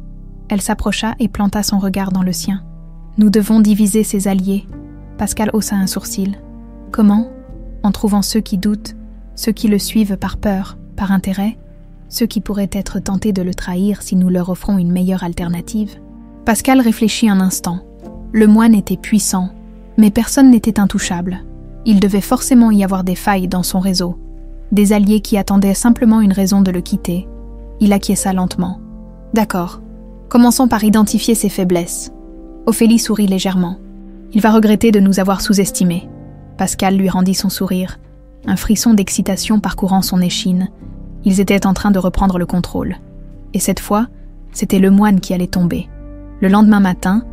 Elle s'approcha et planta son regard dans le sien. « Nous devons diviser ses alliés. » Pascal haussa un sourcil. « Comment ? En trouvant ceux qui doutent, ceux qui le suivent par peur, par intérêt, ceux qui pourraient être tentés de le trahir si nous leur offrons une meilleure alternative. » Pascal réfléchit un instant. Lemoine était puissant, mais personne n'était intouchable. Il devait forcément y avoir des failles dans son réseau, des alliés qui attendaient simplement une raison de le quitter. Il acquiesça lentement. « D'accord. Commençons par identifier ses faiblesses. » Ophélie sourit légèrement. « Il va regretter de nous avoir sous-estimés. » Pascal lui rendit son sourire, un frisson d'excitation parcourant son échine. Ils étaient en train de reprendre le contrôle. Et cette fois, c'était Lemoine qui allait tomber. Le lendemain matin,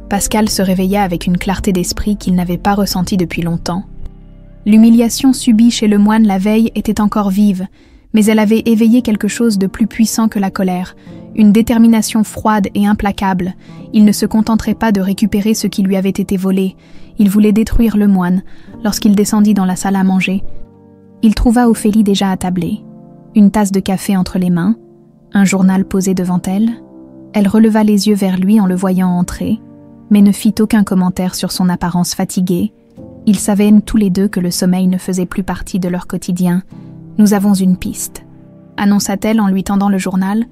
Pascal se réveilla avec une clarté d'esprit qu'il n'avait pas ressentie depuis longtemps. L'humiliation subie chez Lemoine la veille était encore vive, mais elle avait éveillé quelque chose de plus puissant que la colère, une détermination froide et implacable. Il ne se contenterait pas de récupérer ce qui lui avait été volé. Il voulait détruire Lemoine. Lorsqu'il descendit dans la salle à manger, il trouva Ophélie déjà attablée, une tasse de café entre les mains, un journal posé devant elle. Elle releva les yeux vers lui en le voyant entrer, mais ne fit aucun commentaire sur son apparence fatiguée. Ils savaient tous les deux que le sommeil ne faisait plus partie de leur quotidien. « Nous avons une piste », annonça-t-elle en lui tendant le journal.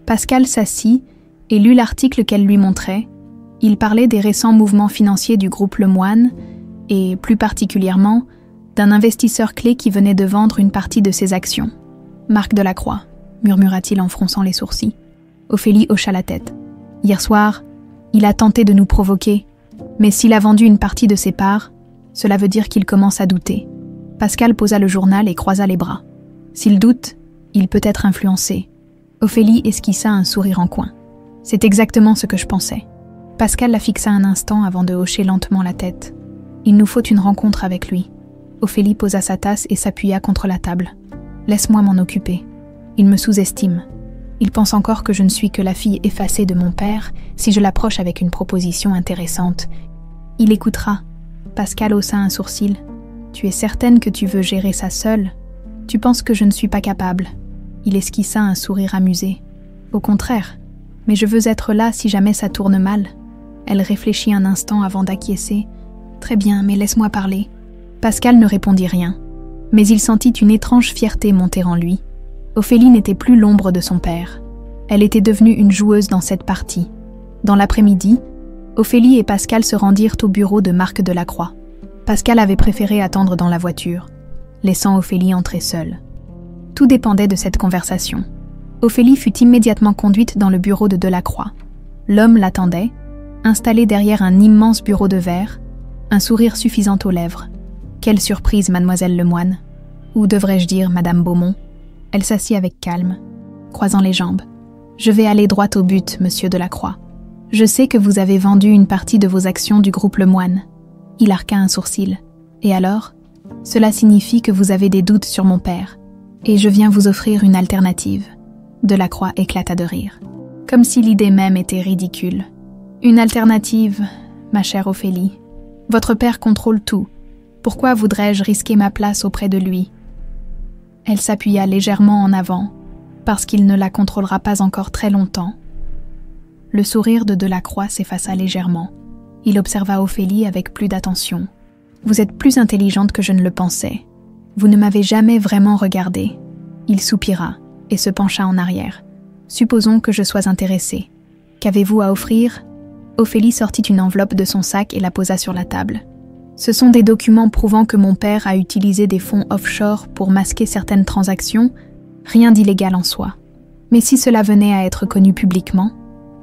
Pascal s'assit et lut l'article qu'elle lui montrait. Il parlait des récents mouvements financiers du groupe Lemoine et, plus particulièrement, d'un investisseur clé qui venait de vendre une partie de ses actions. « Marc Delacroix », murmura-t-il en fronçant les sourcils. Ophélie hocha la tête. « Hier soir, il a tenté de nous provoquer, mais s'il a vendu une partie de ses parts, cela veut dire qu'il commence à douter. » Pascal posa le journal et croisa les bras. « S'il doute, il peut être influencé. » Ophélie esquissa un sourire en coin. « C'est exactement ce que je pensais. » Pascal la fixa un instant avant de hocher lentement la tête. « Il nous faut une rencontre avec lui. » Ophélie posa sa tasse et s'appuya contre la table. « Laisse-moi m'en occuper. Il me sous-estime. Il pense encore que je ne suis que la fille effacée de mon père si je l'approche avec une proposition intéressante. Il écoutera. » Pascal haussa un sourcil. « Tu es certaine que tu veux gérer ça seule ? Tu penses que je ne suis pas capable ?» Il esquissa un sourire amusé. « Au contraire, mais je veux être là si jamais ça tourne mal. » Elle réfléchit un instant avant d'acquiescer. « Très bien, mais laisse-moi parler. » Pascal ne répondit rien, mais il sentit une étrange fierté monter en lui. Ophélie n'était plus l'ombre de son père. Elle était devenue une joueuse dans cette partie. Dans l'après-midi, Ophélie et Pascal se rendirent au bureau de Marc Delacroix. Pascal avait préféré attendre dans la voiture, laissant Ophélie entrer seule. Tout dépendait de cette conversation. Ophélie fut immédiatement conduite dans le bureau de Delacroix. L'homme l'attendait, installé derrière un immense bureau de verre, un sourire suffisant aux lèvres. Quelle surprise, mademoiselle Lemoine. Ou devrais-je dire, madame Beaumont. Elle s'assit avec calme, croisant les jambes. « Je vais aller droit au but, monsieur Delacroix. Je sais que vous avez vendu une partie de vos actions du groupe Lemoine. » Il arqua un sourcil. « Et alors ? Cela signifie que vous avez des doutes sur mon père. Et je viens vous offrir une alternative. » Delacroix éclata de rire, comme si l'idée même était ridicule. « Une alternative, ma chère Ophélie. Votre père contrôle tout. Pourquoi voudrais-je risquer ma place auprès de lui? Elle s'appuya légèrement en avant, parce qu'il ne la contrôlera pas encore très longtemps. Le sourire de Delacroix s'effaça légèrement. Il observa Ophélie avec plus d'attention. « Vous êtes plus intelligente que je ne le pensais. Vous ne m'avez jamais vraiment regardée. » Il soupira et se pencha en arrière. « Supposons que je sois intéressée. Qu'avez-vous à offrir ?» Ophélie sortit une enveloppe de son sac et la posa sur la table. « Ce sont des documents prouvant que mon père a utilisé des fonds offshore pour masquer certaines transactions, rien d'illégal en soi. Mais si cela venait à être connu publiquement,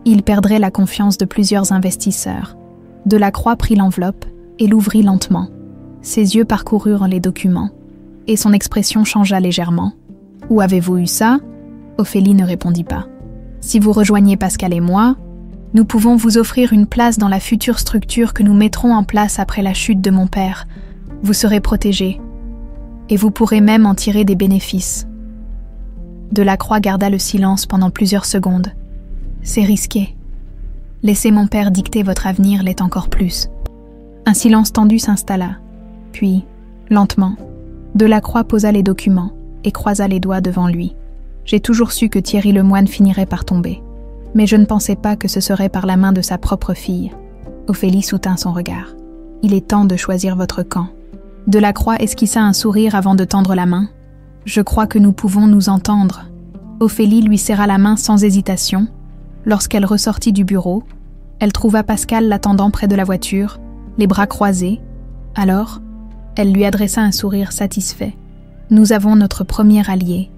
il perdrait la confiance de plusieurs investisseurs. » Delacroix prit l'enveloppe et l'ouvrit lentement. Ses yeux parcoururent les documents, et son expression changea légèrement. « Où avez-vous eu ça ?» Ophélie ne répondit pas. « Si vous rejoignez Pascal et moi, nous pouvons vous offrir une place dans la future structure que nous mettrons en place après la chute de mon père. Vous serez protégé, et vous pourrez même en tirer des bénéfices. » Delacroix garda le silence pendant plusieurs secondes. « C'est risqué. Laisser mon père dicter votre avenir l'est encore plus. » Un silence tendu s'installa. Puis, lentement, Delacroix posa les documents et croisa les doigts devant lui. « J'ai toujours su que Thierry Lemoine finirait par tomber. Mais je ne pensais pas que ce serait par la main de sa propre fille. » Ophélie soutint son regard. « Il est temps de choisir votre camp. » Delacroix esquissa un sourire avant de tendre la main. « Je crois que nous pouvons nous entendre. » Ophélie lui serra la main sans hésitation. Lorsqu'elle ressortit du bureau, elle trouva Pascal l'attendant près de la voiture, les bras croisés. Alors, elle lui adressa un sourire satisfait. « Nous avons notre premier allié. »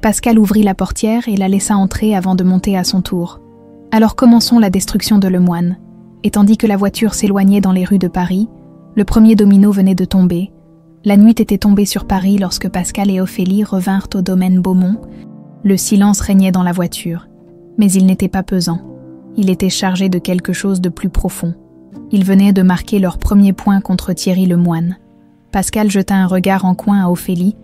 Pascal ouvrit la portière et la laissa entrer avant de monter à son tour. « Alors commençons la destruction de Lemoine. » Et tandis que la voiture s'éloignait dans les rues de Paris, le premier domino venait de tomber. La nuit était tombée sur Paris lorsque Pascal et Ophélie revinrent au domaine Beaumont. Le silence régnait dans la voiture, mais il n'était pas pesant. Il était chargé de quelque chose de plus profond. Ils venaient de marquer leur premier point contre Thierry Lemoine. Pascal jeta un regard en coin à Ophélie,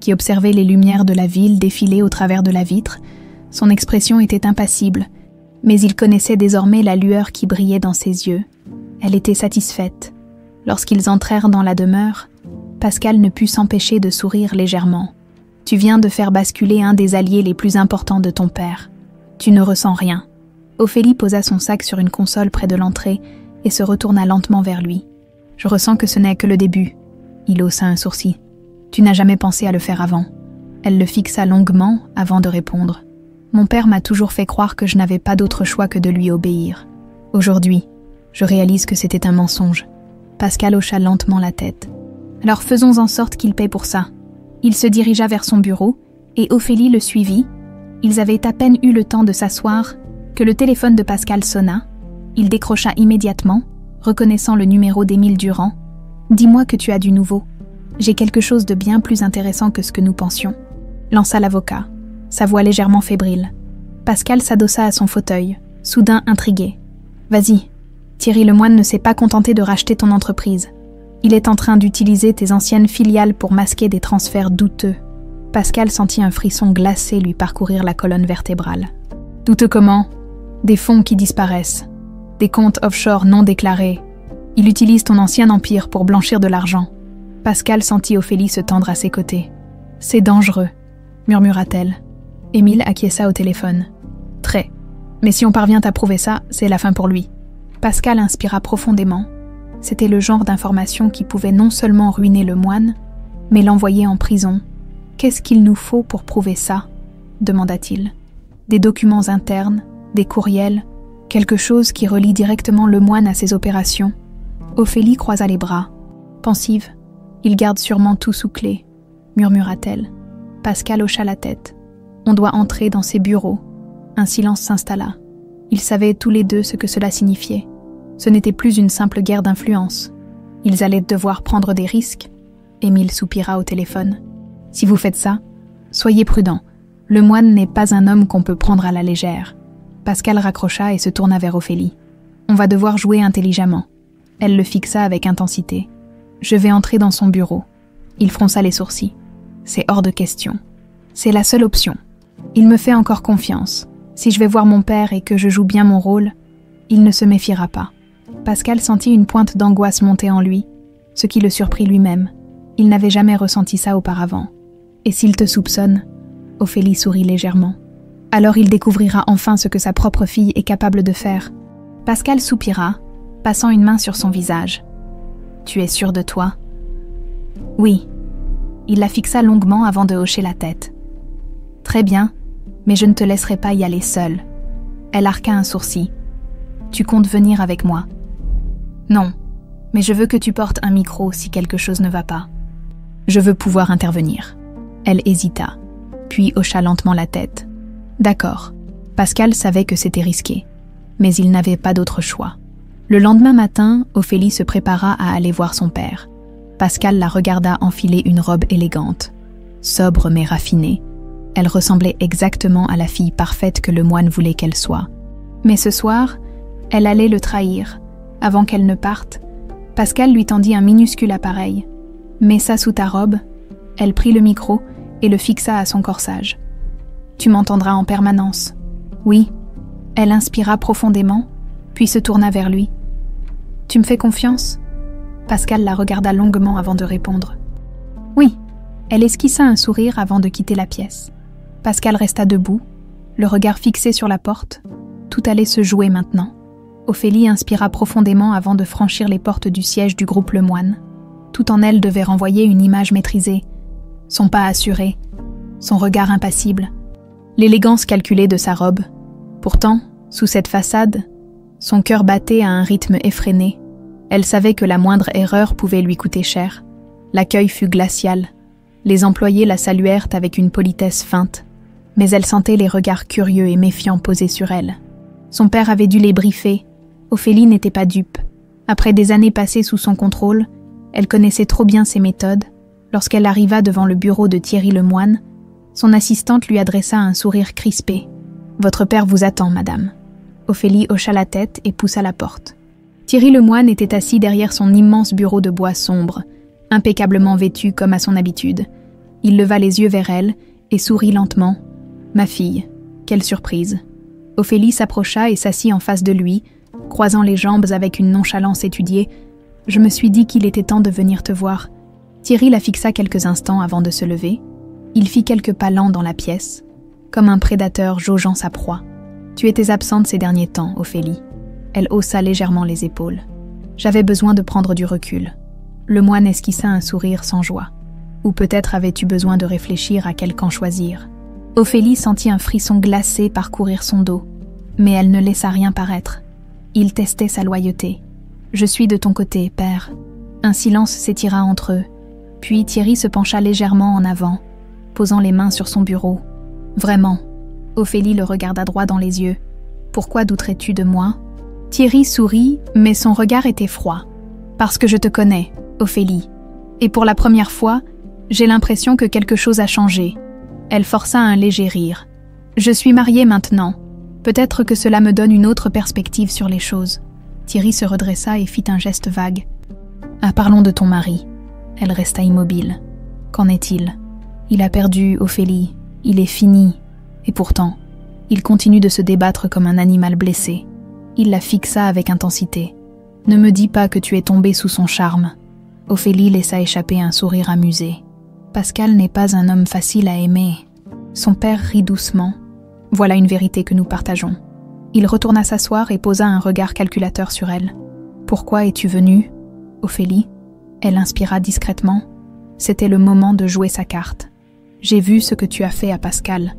qui observait les lumières de la ville défiler au travers de la vitre. Son expression était impassible, mais il connaissait désormais la lueur qui brillait dans ses yeux. Elle était satisfaite. Lorsqu'ils entrèrent dans la demeure, Pascal ne put s'empêcher de sourire légèrement. « Tu viens de faire basculer un des alliés les plus importants de ton père. Tu ne ressens rien. » Ophélie posa son sac sur une console près de l'entrée et se retourna lentement vers lui. « Je ressens que ce n'est que le début. » Il haussa un sourcil. « Tu n'as jamais pensé à le faire avant. » Elle le fixa longuement avant de répondre. « Mon père m'a toujours fait croire que je n'avais pas d'autre choix que de lui obéir. Aujourd'hui, je réalise que c'était un mensonge. » Pascal hocha lentement la tête. « Alors faisons en sorte qu'il paie pour ça. » Il se dirigea vers son bureau et Ophélie le suivit. Ils avaient à peine eu le temps de s'asseoir que le téléphone de Pascal sonna. Il décrocha immédiatement, reconnaissant le numéro d'Émile Durand. « Dis-moi que tu as du nouveau. J'ai quelque chose de bien plus intéressant que ce que nous pensions. » Lança l'avocat, sa voix légèrement fébrile. Pascal s'adossa à son fauteuil, soudain intrigué. « Vas-y, Thierry Lemoine ne s'est pas contenté de racheter ton entreprise. Il est en train d'utiliser tes anciennes filiales pour masquer des transferts douteux. » Pascal sentit un frisson glacé lui parcourir la colonne vertébrale. « Douteux comment ? Des fonds qui disparaissent. Des comptes offshore non déclarés. Il utilise ton ancien empire pour blanchir de l'argent. » Pascal sentit Ophélie se tendre à ses côtés. « C'est dangereux, » murmura-t-elle. Émile acquiesça au téléphone. « Très. Mais si on parvient à prouver ça, c'est la fin pour lui. » Pascal inspira profondément. C'était le genre d'information qui pouvait non seulement ruiner Lemoine, mais l'envoyer en prison. « Qu'est-ce qu'il nous faut pour prouver ça ?» demanda-t-il. « Des documents internes, des courriels, quelque chose qui relie directement Lemoine à ses opérations. » Ophélie croisa les bras. Pensive, « Il garde sûrement tout sous clé, » murmura-t-elle. Pascal hocha la tête. « On doit entrer dans ses bureaux. » Un silence s'installa. Ils savaient tous les deux ce que cela signifiait. Ce n'était plus une simple guerre d'influence. Ils allaient devoir prendre des risques. Émile soupira au téléphone. « Si vous faites ça, soyez prudent. Lemoine n'est pas un homme qu'on peut prendre à la légère. » Pascal raccrocha et se tourna vers Ophélie. « On va devoir jouer intelligemment. » Elle le fixa avec intensité. « Je vais entrer dans son bureau. » Il fronça les sourcils. « C'est hors de question. C'est la seule option. Il me fait encore confiance. Si je vais voir mon père et que je joue bien mon rôle, il ne se méfiera pas. » Pascal sentit une pointe d'angoisse monter en lui. ce qui le surprit lui-même. Il n'avait jamais ressenti ça auparavant. Et s'il te soupçonne, Ophélie sourit légèrement. Alors il découvrira enfin ce que sa propre fille est capable de faire. Pascal soupira, passant une main sur son visage. Tu es sûr de toi? Oui. Il la fixa longuement avant de hocher la tête. Très bien, mais je ne te laisserai pas y aller seule. Elle arqua un sourcil. Tu comptes venir avec moi? Non, mais je veux que tu portes un micro si quelque chose ne va pas. Je veux pouvoir intervenir. Elle hésita, puis hocha lentement la tête. D'accord. Pascal savait que c'était risqué, mais il n'avait pas d'autre choix. Le lendemain matin, Ophélie se prépara à aller voir son père. Pascal la regarda enfiler une robe élégante, sobre mais raffinée. Elle ressemblait exactement à la fille parfaite que le moine voulait qu'elle soit. Mais ce soir, elle allait le trahir. Avant qu'elle ne parte, Pascal lui tendit un minuscule appareil. Mets ça sous ta robe. Elle prit le micro et le fixa à son corsage. Tu m'entendras en permanence. Oui. Elle inspira profondément, puis se tourna vers lui. Tu me fais confiance? Pascal la regarda longuement avant de répondre. Oui. Elle esquissa un sourire avant de quitter la pièce. Pascal resta debout, le regard fixé sur la porte. Tout allait se jouer maintenant. Ophélie inspira profondément avant de franchir les portes du siège du groupe Lemoine. Tout en elle devait renvoyer une image maîtrisée, son pas assuré, son regard impassible, l'élégance calculée de sa robe. Pourtant, sous cette façade, son cœur battait à un rythme effréné. Elle savait que la moindre erreur pouvait lui coûter cher. L'accueil fut glacial. Les employés la saluèrent avec une politesse feinte, mais elle sentait les regards curieux et méfiants posés sur elle. Son père avait dû les briefer. Ophélie n'était pas dupe. Après des années passées sous son contrôle, elle connaissait trop bien ses méthodes. Lorsqu'elle arriva devant le bureau de Thierry Lemoine, son assistante lui adressa un sourire crispé. « Votre père vous attend, madame. » Ophélie hocha la tête et poussa la porte. Thierry Lemoine était assis derrière son immense bureau de bois sombre, impeccablement vêtu comme à son habitude. Il leva les yeux vers elle et sourit lentement. « Ma fille, quelle surprise !» Ophélie s'approcha et s'assit en face de lui, croisant les jambes avec une nonchalance étudiée. « Je me suis dit qu'il était temps de venir te voir. » Thierry la fixa quelques instants avant de se lever. Il fit quelques pas lents dans la pièce, comme un prédateur jaugeant sa proie. « Tu étais absente ces derniers temps, Ophélie. » Elle haussa légèrement les épaules. « J'avais besoin de prendre du recul. » Le moine esquissa un sourire sans joie. Ou peut-être avais-tu besoin de réfléchir à quel camp choisir. Ophélie sentit un frisson glacé parcourir son dos, mais elle ne laissa rien paraître. Il testait sa loyauté. « Je suis de ton côté, père. » Un silence s'étira entre eux. Puis Thierry se pencha légèrement en avant, posant les mains sur son bureau. « Vraiment ?» Ophélie le regarda droit dans les yeux. « Pourquoi douterais-tu de moi ?» Thierry sourit, mais son regard était froid. « Parce que je te connais, Ophélie. Et pour la première fois, j'ai l'impression que quelque chose a changé. » Elle força un léger rire. « Je suis mariée maintenant. Peut-être que cela me donne une autre perspective sur les choses. » Thierry se redressa et fit un geste vague. « Ah, parlons de ton mari. » Elle resta immobile. « Qu'en est-il ? » « Il a perdu Ophélie. Il est fini. » Et pourtant, il continue de se débattre comme un animal blessé. Il la fixa avec intensité. « Ne me dis pas que tu es tombée sous son charme. » Ophélie laissa échapper un sourire amusé. « Pascal n'est pas un homme facile à aimer. » Son père rit doucement. « Voilà une vérité que nous partageons. » Il retourna s'asseoir et posa un regard calculateur sur elle. « Pourquoi es-tu venue, Ophélie ?» Elle inspira discrètement. C'était le moment de jouer sa carte. « J'ai vu ce que tu as fait à Pascal.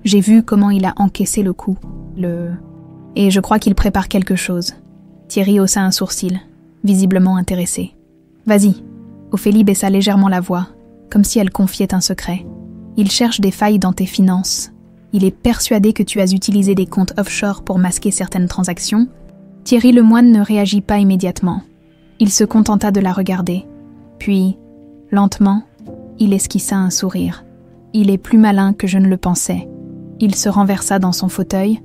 J'ai vu comment il a encaissé le coup. Et je crois qu'il prépare quelque chose. » Thierry haussa un sourcil, visiblement intéressé. « Vas-y. » Ophélie baissa légèrement la voix, comme si elle confiait un secret. « Il cherche des failles dans tes finances. Il est persuadé que tu as utilisé des comptes offshore pour masquer certaines transactions. » Thierry Lemoine ne réagit pas immédiatement. Il se contenta de la regarder. Puis, lentement, il esquissa un sourire. « Il est plus malin que je ne le pensais. » Il se renversa dans son fauteuil,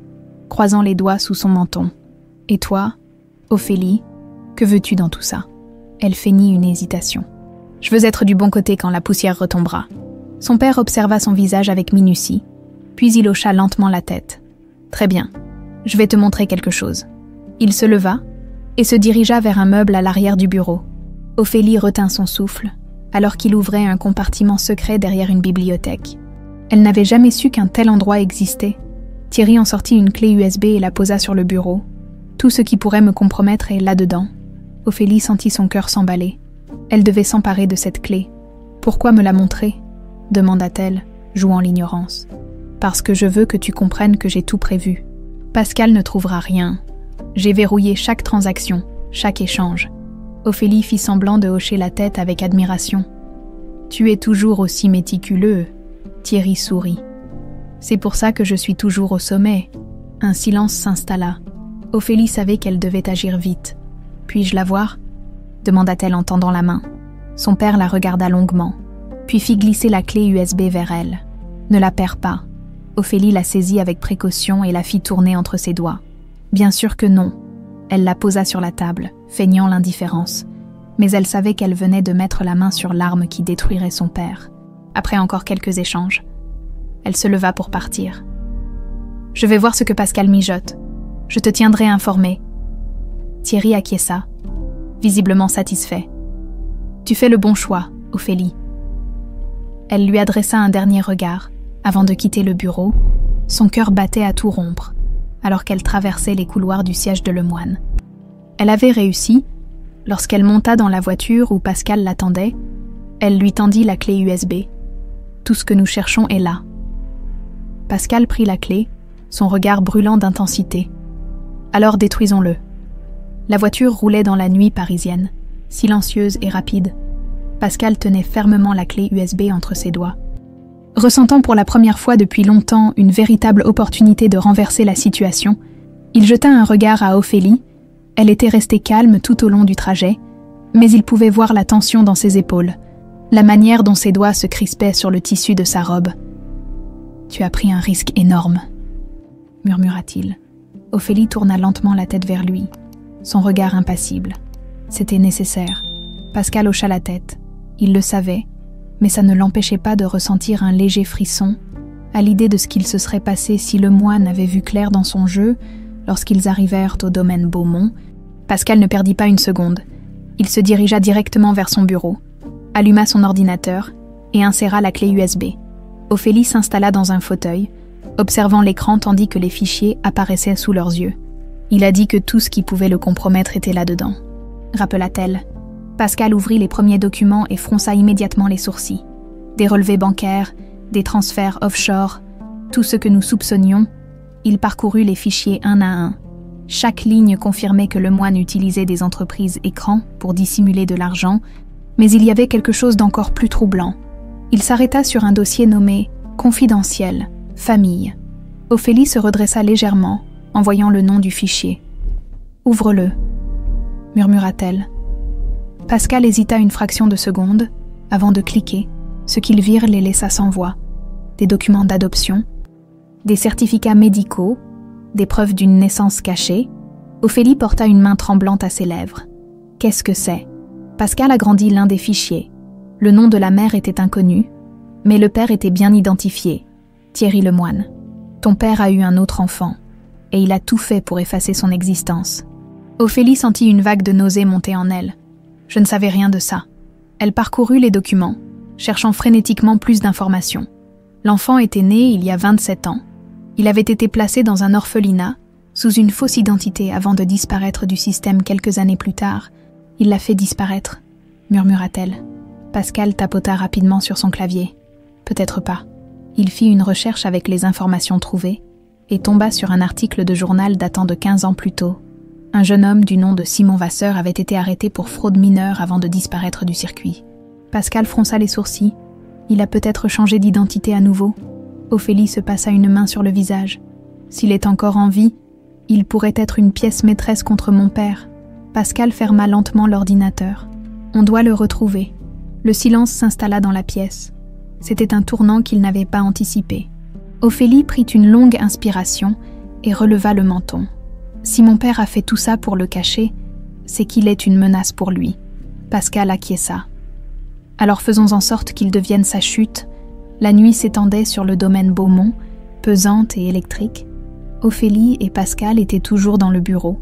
croisant les doigts sous son menton. « Et toi, Ophélie, que veux-tu dans tout ça ?» Elle feignit une hésitation. « Je veux être du bon côté quand la poussière retombera. » Son père observa son visage avec minutie, puis il hocha lentement la tête. « Très bien, je vais te montrer quelque chose. » Il se leva et se dirigea vers un meuble à l'arrière du bureau. Ophélie retint son souffle, alors qu'il ouvrait un compartiment secret derrière une bibliothèque. Elle n'avait jamais su qu'un tel endroit existait. Thierry en sortit une clé USB et la posa sur le bureau. Tout ce qui pourrait me compromettre est là-dedans. Ophélie sentit son cœur s'emballer. Elle devait s'emparer de cette clé. « Pourquoi me la montrer ?» demanda-t-elle, jouant l'ignorance. « Parce que je veux que tu comprennes que j'ai tout prévu. Pascal ne trouvera rien. J'ai verrouillé chaque transaction, chaque échange. » Ophélie fit semblant de hocher la tête avec admiration. « Tu es toujours aussi méticuleux. » Thierry sourit. « C'est pour ça que je suis toujours au sommet. » Un silence s'installa. Ophélie savait qu'elle devait agir vite. « Puis-je la voir ?» demanda-t-elle en tendant la main. Son père la regarda longuement, puis fit glisser la clé USB vers elle. « Ne la perds pas. » Ophélie la saisit avec précaution et la fit tourner entre ses doigts. « Bien sûr que non. » Elle la posa sur la table, feignant l'indifférence. Mais elle savait qu'elle venait de mettre la main sur l'arme qui détruirait son père. Après encore quelques échanges, elle se leva pour partir. « Je vais voir ce que Pascal mijote. Je te tiendrai informé. » Thierry acquiesça, visiblement satisfait. « Tu fais le bon choix, Ophélie. » Elle lui adressa un dernier regard, avant de quitter le bureau. Son cœur battait à tout rompre, alors qu'elle traversait les couloirs du siège de Lemoine. Elle avait réussi. Lorsqu'elle monta dans la voiture où Pascal l'attendait, elle lui tendit la clé USB. « Tout ce que nous cherchons est là. » Pascal prit la clé, son regard brûlant d'intensité. « Alors détruisons-le. » La voiture roulait dans la nuit parisienne, silencieuse et rapide. Pascal tenait fermement la clé USB entre ses doigts. Ressentant pour la première fois depuis longtemps une véritable opportunité de renverser la situation, il jeta un regard à Ophélie. Elle était restée calme tout au long du trajet, mais il pouvait voir la tension dans ses épaules, la manière dont ses doigts se crispaient sur le tissu de sa robe. « Tu as pris un risque énorme, » murmura-t-il. Ophélie tourna lentement la tête vers lui, son regard impassible. C'était nécessaire. Pascal hocha la tête. Il le savait, mais ça ne l'empêchait pas de ressentir un léger frisson à l'idée de ce qu'il se serait passé si Lemoine avait vu clair dans son jeu lorsqu'ils arrivèrent au domaine Beaumont. Pascal ne perdit pas une seconde. Il se dirigea directement vers son bureau, alluma son ordinateur et inséra la clé USB. Ophélie s'installa dans un fauteuil, observant l'écran tandis que les fichiers apparaissaient sous leurs yeux. Il a dit que tout ce qui pouvait le compromettre était là-dedans, rappela-t-elle. Pascal ouvrit les premiers documents et fronça immédiatement les sourcils. Des relevés bancaires, des transferts offshore, tout ce que nous soupçonnions. Il parcourut les fichiers un à un. Chaque ligne confirmait que Lemoine utilisait des entreprises écrans pour dissimuler de l'argent, mais il y avait quelque chose d'encore plus troublant. Il s'arrêta sur un dossier nommé « Confidentiel, famille ». Ophélie se redressa légèrement en voyant le nom du fichier. « Ouvre-le », murmura-t-elle. Pascal hésita une fraction de seconde avant de cliquer. Ce qu'ils virent les laissa sans voix. Des documents d'adoption, des certificats médicaux, des preuves d'une naissance cachée. Ophélie porta une main tremblante à ses lèvres. « Qu'est-ce que c'est ?» Pascal agrandit l'un des fichiers. Le nom de la mère était inconnu, mais le père était bien identifié. Thierry Lemoine. Ton père a eu un autre enfant, et il a tout fait pour effacer son existence. Ophélie sentit une vague de nausée monter en elle. Je ne savais rien de ça. Elle parcourut les documents, cherchant frénétiquement plus d'informations. L'enfant était né il y a 27 ans. Il avait été placé dans un orphelinat, sous une fausse identité avant de disparaître du système quelques années plus tard. Il l'a fait disparaître, murmura-t-elle. Pascal tapota rapidement sur son clavier. Peut-être pas. Il fit une recherche avec les informations trouvées et tomba sur un article de journal datant de 15 ans plus tôt. Un jeune homme du nom de Simon Vasseur avait été arrêté pour fraude mineure avant de disparaître du circuit. Pascal fronça les sourcils. Il a peut-être changé d'identité à nouveau. Ophélie se passa une main sur le visage. S'il est encore en vie, il pourrait être une pièce maîtresse contre mon père. Pascal ferma lentement l'ordinateur. On doit le retrouver. Le silence s'installa dans la pièce. C'était un tournant qu'il n'avait pas anticipé. Ophélie prit une longue inspiration et releva le menton. Si mon père a fait tout ça pour le cacher, c'est qu'il est une menace pour lui. Pascal acquiesça. Alors faisons en sorte qu'il devienne sa chute. La nuit s'étendait sur le domaine Beaumont, pesante et électrique. Ophélie et Pascal étaient toujours dans le bureau.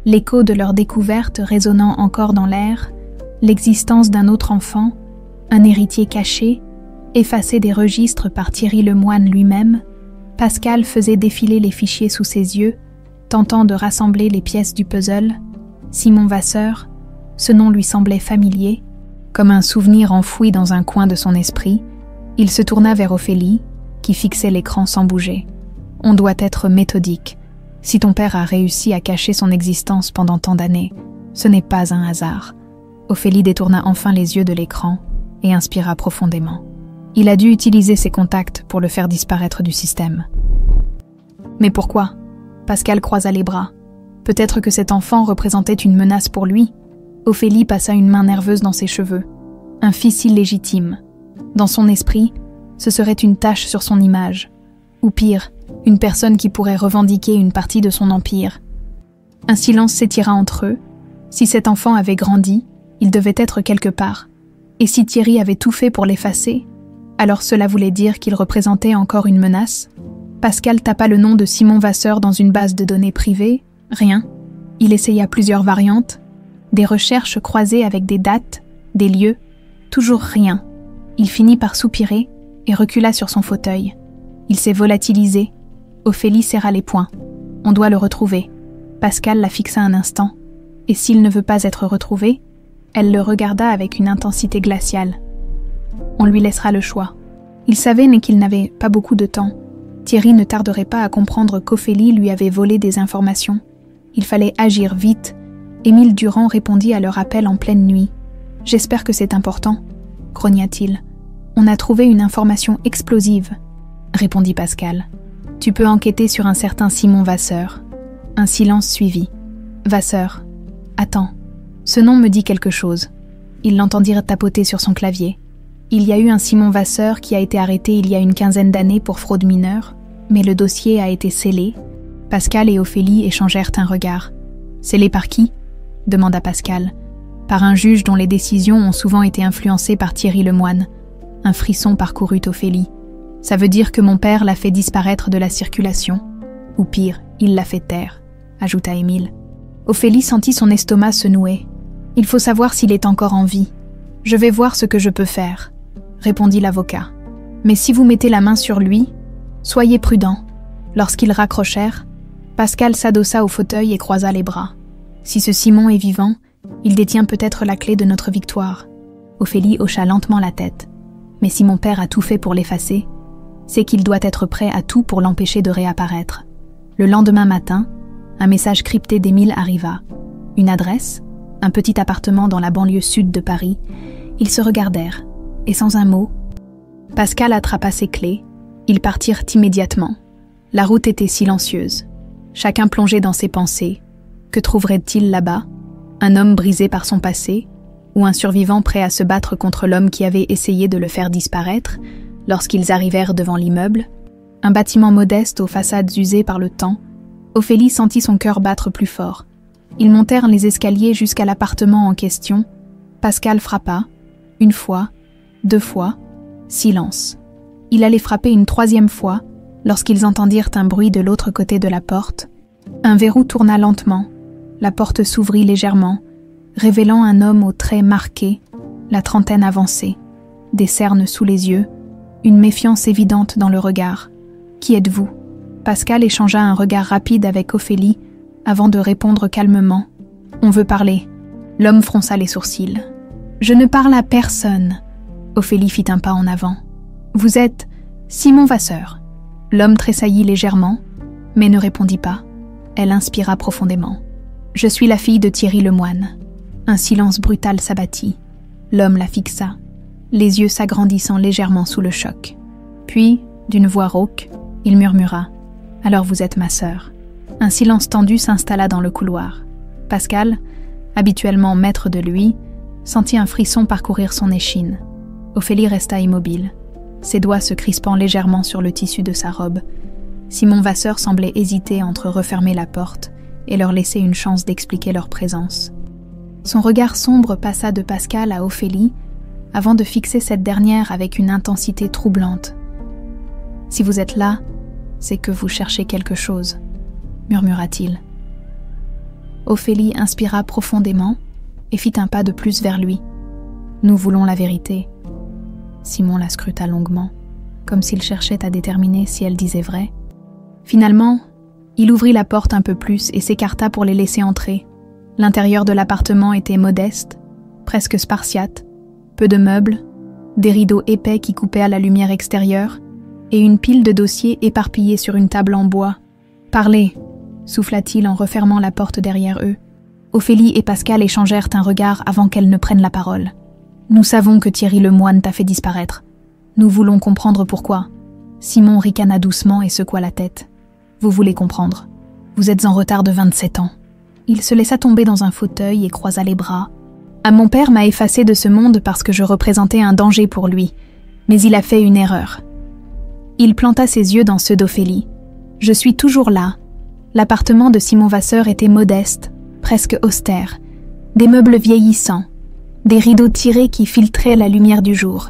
L'écho de leur découverte résonnant encore dans l'air, l'existence d'un autre enfant, un héritier caché, effacé des registres par Thierry Lemoine lui-même, Pascal faisait défiler les fichiers sous ses yeux, tentant de rassembler les pièces du puzzle. Simon Vasseur, ce nom lui semblait familier, comme un souvenir enfoui dans un coin de son esprit. Il se tourna vers Ophélie, qui fixait l'écran sans bouger. « On doit être méthodique. Si ton père a réussi à cacher son existence pendant tant d'années, ce n'est pas un hasard. » Ophélie détourna enfin les yeux de l'écran et inspira profondément. Il a dû utiliser ses contacts pour le faire disparaître du système. Mais pourquoi ? Pascal croisa les bras. Peut-être que cet enfant représentait une menace pour lui. Ophélie passa une main nerveuse dans ses cheveux. Un fils illégitime. Dans son esprit, ce serait une tache sur son image. Ou pire, une personne qui pourrait revendiquer une partie de son empire. Un silence s'étira entre eux. Si cet enfant avait grandi, il devait être quelque part. Et si Thierry avait tout fait pour l'effacer, alors cela voulait dire qu'il représentait encore une menace. Pascal tapa le nom de Simon Vasseur dans une base de données privée. Rien. Il essaya plusieurs variantes, des recherches croisées avec des dates, des lieux. Toujours rien. Il finit par soupirer et recula sur son fauteuil. Il s'est volatilisé. Ophélie serra les poings. On doit le retrouver. Pascal la fixa un instant. Et s'il ne veut pas être retrouvé, elle le regarda avec une intensité glaciale. On lui laissera le choix. Il savait mais qu'il n'avait pas beaucoup de temps. Thierry ne tarderait pas à comprendre qu'Ophélie lui avait volé des informations. Il fallait agir vite. Émile Durand répondit à leur appel en pleine nuit. « J'espère que c'est important », grogna-t-il. « On a trouvé une information explosive », répondit Pascal. « Tu peux enquêter sur un certain Simon Vasseur. » Un silence suivit. « Vasseur. Attends. Ce nom me dit quelque chose. » Ils l'entendirent tapoter sur son clavier. Il y a eu un Simon Vasseur qui a été arrêté il y a une quinzaine d'années pour fraude mineure, mais le dossier a été scellé. Pascal et Ophélie échangèrent un regard. « Scellé par qui ?» demanda Pascal. « Par un juge dont les décisions ont souvent été influencées par Thierry Lemoine. » Un frisson parcourut Ophélie. « Ça veut dire que mon père l'a fait disparaître de la circulation. Ou pire, il l'a fait taire, » ajouta Émile. Ophélie sentit son estomac se nouer. « Il faut savoir s'il est encore en vie. Je vais voir ce que je peux faire, » répondit l'avocat. « Mais si vous mettez la main sur lui, soyez prudent. » Lorsqu'ils raccrochèrent, Pascal s'adossa au fauteuil et croisa les bras. « Si ce Simon est vivant, il détient peut-être la clé de notre victoire. » Ophélie hocha lentement la tête. « Mais si mon père a tout fait pour l'effacer, c'est qu'il doit être prêt à tout pour l'empêcher de réapparaître. » Le lendemain matin, un message crypté d'Émile arriva. Une adresse, un petit appartement dans la banlieue sud de Paris. Ils se regardèrent, et sans un mot, Pascal attrapa ses clés. Ils partirent immédiatement. La route était silencieuse. Chacun plongeait dans ses pensées. Que trouverait-il là-bas ? Un homme brisé par son passé ? Ou un survivant prêt à se battre contre l'homme qui avait essayé de le faire disparaître lorsqu'ils arrivèrent devant l'immeuble ? Un bâtiment modeste aux façades usées par le temps. Ophélie sentit son cœur battre plus fort. Ils montèrent les escaliers jusqu'à l'appartement en question. Pascal frappa. Une fois, 2 fois, silence. Il allait frapper une 3e fois lorsqu'ils entendirent un bruit de l'autre côté de la porte. Un verrou tourna lentement. La porte s'ouvrit légèrement, révélant un homme aux traits marqués, la trentaine avancée, des cernes sous les yeux, une méfiance évidente dans le regard. « Qui êtes-vous » Pascal échangea un regard rapide avec Ophélie avant de répondre calmement. « On veut parler. » L'homme fronça les sourcils. « Je ne parle à personne. » Ophélie fit un pas en avant. « Vous êtes Simon Vasseur. » L'homme tressaillit légèrement, mais ne répondit pas. Elle inspira profondément. « Je suis la fille de Thierry Lemoine. » Un silence brutal s'abattit. L'homme la fixa, les yeux s'agrandissant légèrement sous le choc. Puis, d'une voix rauque, il murmura « Alors vous êtes ma sœur. » Un silence tendu s'installa dans le couloir. Pascal, habituellement maître de lui, sentit un frisson parcourir son échine. Ophélie resta immobile, ses doigts se crispant légèrement sur le tissu de sa robe. Simon Vasseur semblait hésiter entre refermer la porte et leur laisser une chance d'expliquer leur présence. Son regard sombre passa de Pascal à Ophélie avant de fixer cette dernière avec une intensité troublante. « Si vous êtes là, c'est que vous cherchez quelque chose, » murmura-t-il. Ophélie inspira profondément et fit un pas de plus vers lui. Nous voulons la vérité. Simon la scruta longuement, comme s'il cherchait à déterminer si elle disait vrai. Finalement, il ouvrit la porte un peu plus et s'écarta pour les laisser entrer. L'intérieur de l'appartement était modeste, presque spartiate, peu de meubles, des rideaux épais qui coupaient à la lumière extérieure, et une pile de dossiers éparpillés sur une table en bois. « Parlez !» souffla-t-il en refermant la porte derrière eux. Ophélie et Pascal échangèrent un regard avant qu'elle ne prenne la parole. « Nous savons que Thierry Lemoine t'a fait disparaître. Nous voulons comprendre pourquoi. » Simon ricana doucement et secoua la tête. « Vous voulez comprendre. Vous êtes en retard de 27 ans. » Il se laissa tomber dans un fauteuil et croisa les bras. « Mon père m'a effacé de ce monde parce que je représentais un danger pour lui, mais il a fait une erreur. » Il planta ses yeux dans ceux d'Ophélie. « Je suis toujours là. » L'appartement de Simon Vasseur était modeste, presque austère, des meubles vieillissants, des rideaux tirés qui filtraient la lumière du jour.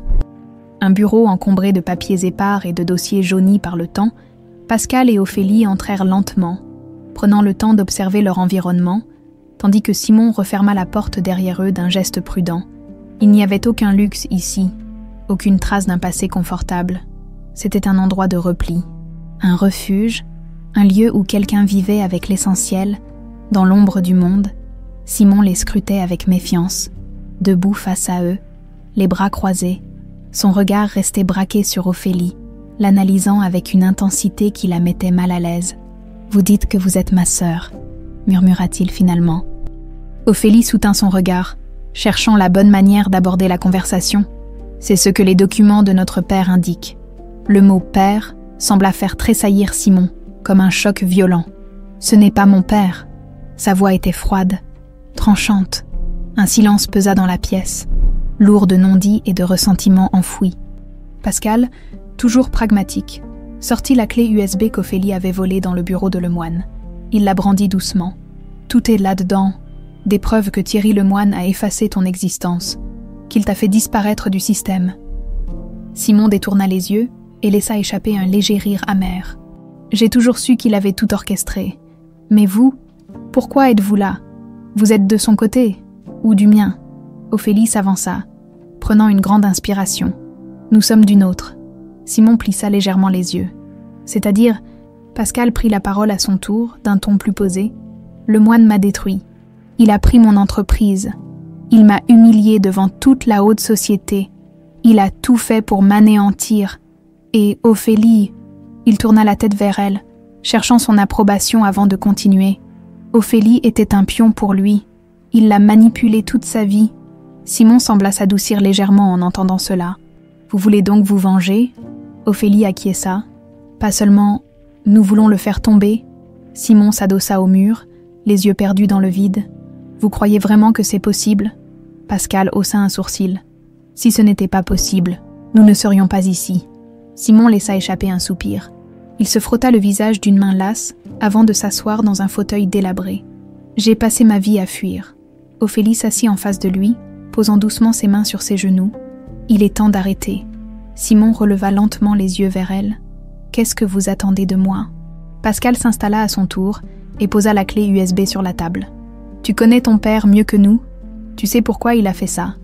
Un bureau encombré de papiers épars et de dossiers jaunis par le temps, Pascal et Ophélie entrèrent lentement, prenant le temps d'observer leur environnement, tandis que Simon referma la porte derrière eux d'un geste prudent. Il n'y avait aucun luxe ici, aucune trace d'un passé confortable. C'était un endroit de repli, un refuge, un lieu où quelqu'un vivait avec l'essentiel, dans l'ombre du monde. Simon les scrutait avec méfiance, debout face à eux, les bras croisés, son regard restait braqué sur Ophélie, l'analysant avec une intensité qui la mettait mal à l'aise. « Vous dites que vous êtes ma sœur », murmura-t-il finalement. Ophélie soutint son regard, cherchant la bonne manière d'aborder la conversation. C'est ce que les documents de notre père indiquent. Le mot « père » sembla faire tressaillir Simon, comme un choc violent. « Ce n'est pas mon père ». Sa voix était froide, tranchante. Un silence pesa dans la pièce, lourd de non-dits et de ressentiments enfouis. Pascal, toujours pragmatique, sortit la clé USB qu'Ophélie avait volée dans le bureau de Lemoine. Il la brandit doucement. « Tout est là-dedans, des preuves que Thierry Lemoine a effacé ton existence, qu'il t'a fait disparaître du système. » Simon détourna les yeux et laissa échapper un léger rire amer. « J'ai toujours su qu'il avait tout orchestré. Mais vous, pourquoi êtes-vous là? Vous êtes de son côté ou du mien ?» Ophélie s'avança, prenant une grande inspiration. « Nous sommes du nôtre. » Simon plissa légèrement les yeux. C'est-à-dire, Pascal prit la parole à son tour, d'un ton plus posé. « Lemoine m'a détruit. Il a pris mon entreprise. Il m'a humilié devant toute la haute société. Il a tout fait pour m'anéantir. Et Ophélie... » Il tourna la tête vers elle, cherchant son approbation avant de continuer. Ophélie était un pion pour lui. Il l'a manipulée toute sa vie. Simon sembla s'adoucir légèrement en entendant cela. « Vous voulez donc vous venger ?» Ophélie acquiesça. « Pas seulement, nous voulons le faire tomber. » Simon s'adossa au mur, les yeux perdus dans le vide. « Vous croyez vraiment que c'est possible ?» Pascal haussa un sourcil. « Si ce n'était pas possible, nous ne serions pas ici. » Simon laissa échapper un soupir. Il se frotta le visage d'une main lasse avant de s'asseoir dans un fauteuil délabré. « J'ai passé ma vie à fuir. » Ophélie s'assit en face de lui, posant doucement ses mains sur ses genoux. « Il est temps d'arrêter. » Simon releva lentement les yeux vers elle. « Qu'est-ce que vous attendez de moi ?» Pascal s'installa à son tour et posa la clé USB sur la table. « Tu connais ton père mieux que nous. Tu sais pourquoi il a fait ça.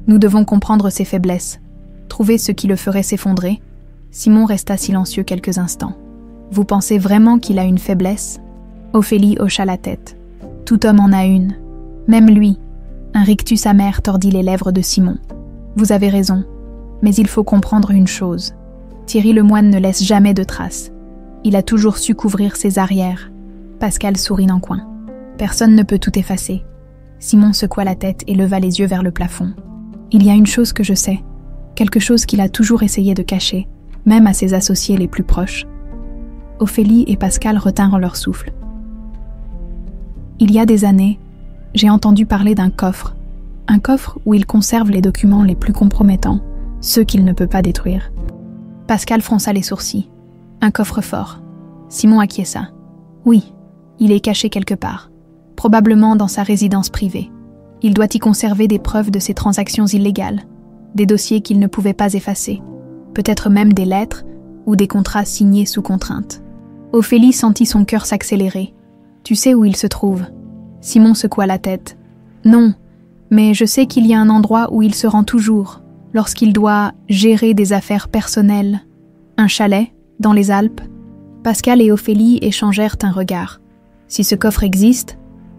Nous devons comprendre ses faiblesses, trouver ce qui le ferait s'effondrer. » Simon resta silencieux quelques instants. « Vous pensez vraiment qu'il a une faiblesse ?» Ophélie hocha la tête. « Tout homme en a une. Même lui. » Un rictus amer tordit les lèvres de Simon. « Vous avez raison, mais il faut comprendre une chose. Thierry Lemoine ne laisse jamais de traces. Il a toujours su couvrir ses arrières. » Pascal sourit d'un coin. « Personne ne peut tout effacer. » Simon secoua la tête et leva les yeux vers le plafond. « Il y a une chose que je sais, quelque chose qu'il a toujours essayé de cacher, même à ses associés les plus proches. » Ophélie et Pascal retinrent leur souffle. « Il y a des années, j'ai entendu parler d'un coffre, un coffre où il conserve les documents les plus compromettants, ceux qu'il ne peut pas détruire. » Pascal fronça les sourcils. « Un coffre-fort. » Simon acquiesça. « Oui, il est caché quelque part, probablement dans sa résidence privée. Il doit y conserver des preuves de ses transactions illégales, des dossiers qu'il ne pouvait pas effacer, peut-être même des lettres ou des contrats signés sous contrainte. » Ophélie sentit son cœur s'accélérer. « Tu sais où il se trouve ?» Simon secoua la tête. « Non, Mais je sais qu'il y a un endroit où il se rend toujours, lorsqu'il doit gérer des affaires personnelles. Un chalet, dans les Alpes. Pascal et Ophélie échangèrent un regard. Si ce coffre existe,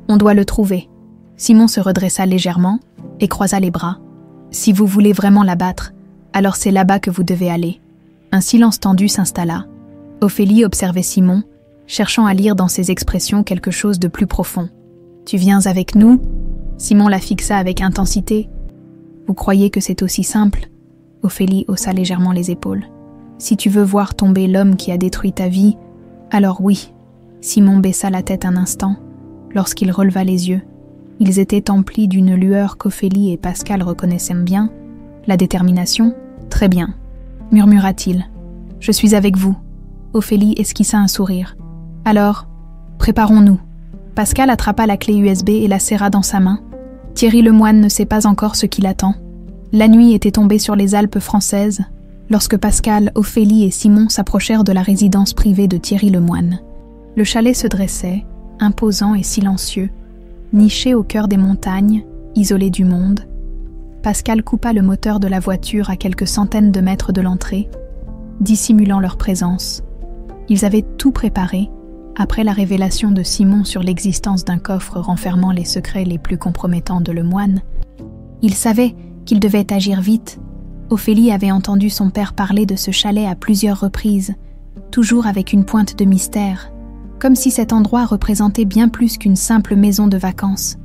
on doit le trouver. Simon se redressa légèrement et croisa les bras. Si vous voulez vraiment l'abattre, alors c'est là-bas que vous devez aller. Un silence tendu s'installa. Ophélie observait Simon, cherchant à lire dans ses expressions quelque chose de plus profond. « Tu viens avec nous ?» Simon la fixa avec intensité. « Vous croyez que c'est aussi simple ?» Ophélie haussa légèrement les épaules. « Si tu veux voir tomber l'homme qui a détruit ta vie, alors oui. » Simon baissa la tête un instant, lorsqu'il releva les yeux. Ils étaient emplis d'une lueur qu'Ophélie et Pascal reconnaissaient bien. La détermination ? Très bien, murmura-t-il. Je suis avec vous. Ophélie esquissa un sourire. Alors, préparons-nous. Pascal attrapa la clé USB et la serra dans sa main. Thierry Lemoine ne sait pas encore ce qui l'attend. La nuit était tombée sur les Alpes françaises, lorsque Pascal, Ophélie et Simon s'approchèrent de la résidence privée de Thierry Lemoine. Le chalet se dressait, imposant et silencieux, niché au cœur des montagnes, isolé du monde. Pascal coupa le moteur de la voiture à quelques centaines de mètres de l'entrée, dissimulant leur présence. Ils avaient tout préparé, après la révélation de Simon sur l'existence d'un coffre renfermant les secrets les plus compromettants de Lemoine. Ils savaient qu'ils devaient agir vite. Ophélie avait entendu son père parler de ce chalet à plusieurs reprises, toujours avec une pointe de mystère, comme si cet endroit représentait bien plus qu'une simple maison de vacances.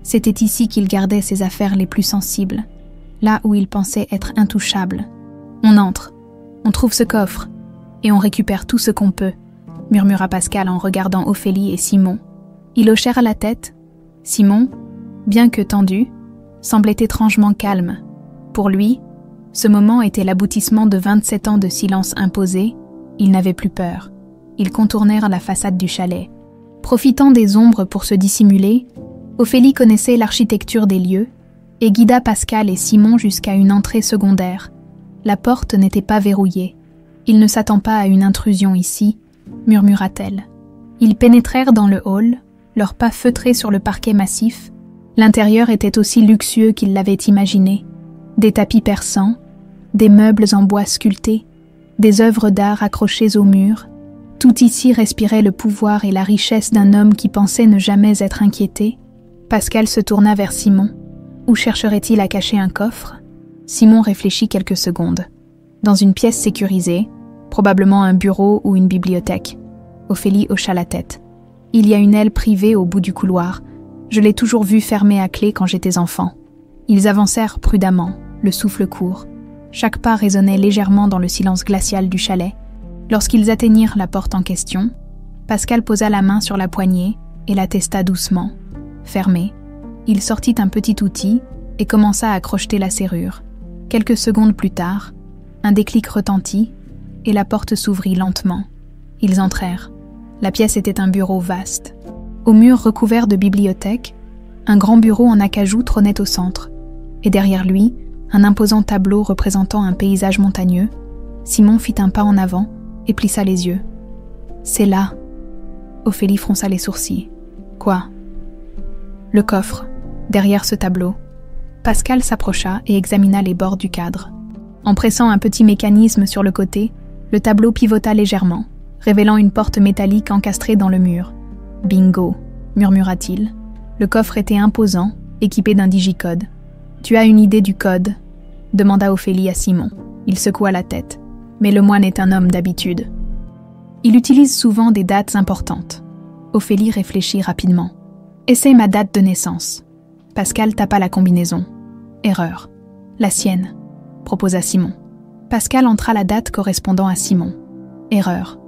C'était ici qu'il gardait ses affaires les plus sensibles, là où il pensait être intouchable. « On entre, on trouve ce coffre, et on récupère tout ce qu'on peut », murmura Pascal en regardant Ophélie et Simon. Ils hochèrent la tête. Simon, bien que tendu, semblait étrangement calme. Pour lui, ce moment était l'aboutissement de 27 ans de silence imposé. Il n'avait plus peur. Ils contournèrent la façade du chalet. Profitant des ombres pour se dissimuler, Ophélie connaissait l'architecture des lieux et guida Pascal et Simon jusqu'à une entrée secondaire. La porte n'était pas verrouillée. « Il ne s'attend pas à une intrusion ici », murmura-t-elle. Ils pénétrèrent dans le hall, leurs pas feutrés sur le parquet massif. L'intérieur était aussi luxueux qu'ils l'avaient imaginé. Des tapis persans, des meubles en bois sculptés, des œuvres d'art accrochées au mur. Tout ici respirait le pouvoir et la richesse d'un homme qui pensait ne jamais être inquiété. Pascal se tourna vers Simon. Où chercherait-il à cacher un coffre ? Simon réfléchit quelques secondes. Dans une pièce sécurisée, probablement un bureau ou une bibliothèque. Ophélie hocha la tête. Il y a une aile privée au bout du couloir. Je l'ai toujours vue fermée à clé quand j'étais enfant. Ils avancèrent prudemment, le souffle court. Chaque pas résonnait légèrement dans le silence glacial du chalet. Lorsqu'ils atteignirent la porte en question, Pascal posa la main sur la poignée et la testa doucement. Fermée, il sortit un petit outil et commença à crocheter la serrure. Quelques secondes plus tard, un déclic retentit et la porte s'ouvrit lentement. Ils entrèrent. La pièce était un bureau vaste. Au mur recouvert de bibliothèques, un grand bureau en acajou trônait au centre, et derrière lui, un imposant tableau représentant un paysage montagneux. Simon fit un pas en avant et plissa les yeux. « C'est là !» Ophélie fronça les sourcils. « Quoi ?» ?»« Le coffre, derrière ce tableau. » Pascal s'approcha et examina les bords du cadre. En pressant un petit mécanisme sur le côté, le tableau pivota légèrement, révélant une porte métallique encastrée dans le mur. « Bingo !» murmura-t-il. Le coffre était imposant, équipé d'un digicode. « Tu as une idée du code ?» demanda Ophélie à Simon. Il secoua la tête. Mais Lemoine est un homme d'habitude. Il utilise souvent des dates importantes. Ophélie réfléchit rapidement. « Essaie ma date de naissance. » Pascal tapa la combinaison. « Erreur. La sienne. » proposa Simon. Pascal entra la date correspondant à Simon. « Erreur. »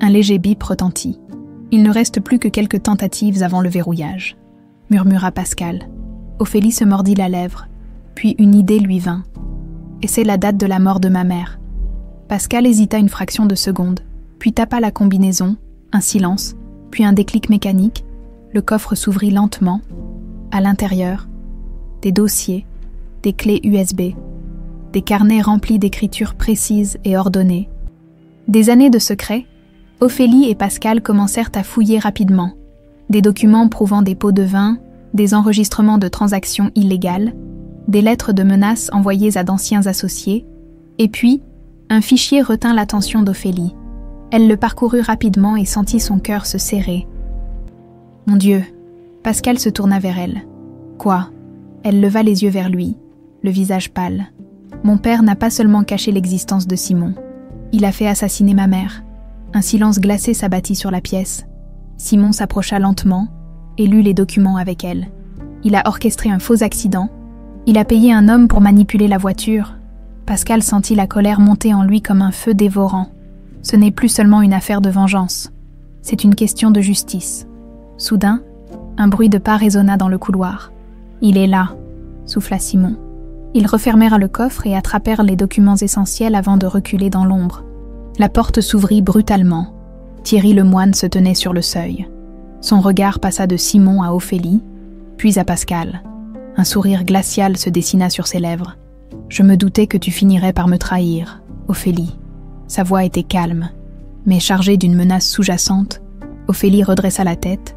Un léger bip retentit. « Il ne reste plus que quelques tentatives avant le verrouillage. » murmura Pascal. Ophélie se mordit la lèvre, puis une idée lui vint. « Et c'est la date de la mort de ma mère. » Pascal hésita une fraction de seconde, puis tapa la combinaison, un silence, puis un déclic mécanique. Le coffre s'ouvrit lentement. À l'intérieur, des dossiers, des clés USB, des carnets remplis d'écritures précises et ordonnées. Des années de secrets, Ophélie et Pascal commencèrent à fouiller rapidement. Des documents prouvant des pots de vin, des enregistrements de transactions illégales, des lettres de menaces envoyées à d'anciens associés, et puis, un fichier retint l'attention d'Ophélie. Elle le parcourut rapidement et sentit son cœur se serrer. « Mon Dieu !» Pascal se tourna vers elle. « Quoi ?» Elle leva les yeux vers lui, le visage pâle. « Mon père n'a pas seulement caché l'existence de Simon. Il a fait assassiner ma mère. » Un silence glacé s'abattit sur la pièce. Simon s'approcha lentement et lut les documents avec elle. Il a orchestré un faux accident. Il a payé un homme pour manipuler la voiture. Pascal sentit la colère monter en lui comme un feu dévorant. Ce n'est plus seulement une affaire de vengeance. C'est une question de justice. Soudain, un bruit de pas résonna dans le couloir. « Il est là », souffla Simon. Ils refermèrent le coffre et attrapèrent les documents essentiels avant de reculer dans l'ombre. La porte s'ouvrit brutalement. Thierry Lemoine se tenait sur le seuil. Son regard passa de Simon à Ophélie, puis à Pascal. Un sourire glacial se dessina sur ses lèvres. « Je me doutais que tu finirais par me trahir, Ophélie. » Sa voix était calme, mais chargée d'une menace sous-jacente. Ophélie redressa la tête,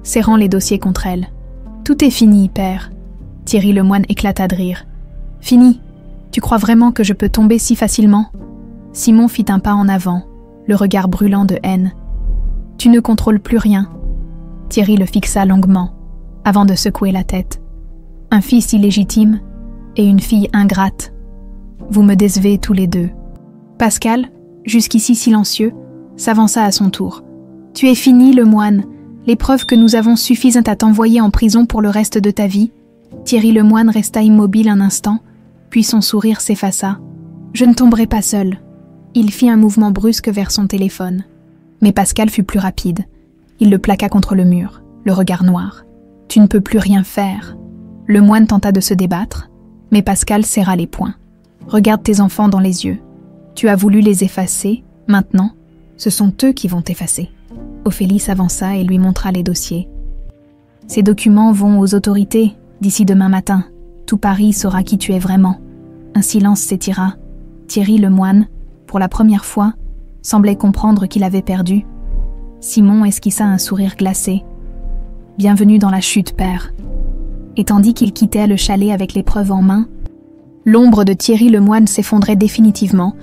serrant les dossiers contre elle. « Tout est fini, père. » Thierry Lemoine éclata de rire. « Fini? Tu crois vraiment que je peux tomber si facilement ?» Simon fit un pas en avant, le regard brûlant de haine. « Tu ne contrôles plus rien. » Thierry le fixa longuement, avant de secouer la tête. « Un fils illégitime et une fille ingrate. Vous me décevez tous les deux. » Pascal, jusqu'ici silencieux, s'avança à son tour. « Tu es fini, Lemoine. Les preuves que nous avons suffisent à t'envoyer en prison pour le reste de ta vie. » Thierry Lemoine resta immobile un instant, puis son sourire s'effaça. « Je ne tomberai pas seul. » Il fit un mouvement brusque vers son téléphone. Mais Pascal fut plus rapide. Il le plaqua contre le mur, le regard noir. « Tu ne peux plus rien faire. » Lemoine tenta de se débattre, mais Pascal serra les poings. « Regarde tes enfants dans les yeux. Tu as voulu les effacer, maintenant, ce sont eux qui vont t'effacer. » Ophélie s'avança et lui montra les dossiers. « Ces documents vont aux autorités, d'ici demain matin. Tout Paris saura qui tu es vraiment. » Un silence s'étira. Thierry Lemoine, pour la première fois, semblait comprendre qu'il avait perdu. Simon esquissa un sourire glacé. « Bienvenue dans la chute, père. » Et tandis qu'il quittait le chalet avec les preuves en main, l'ombre de Thierry Lemoine s'effondrait définitivement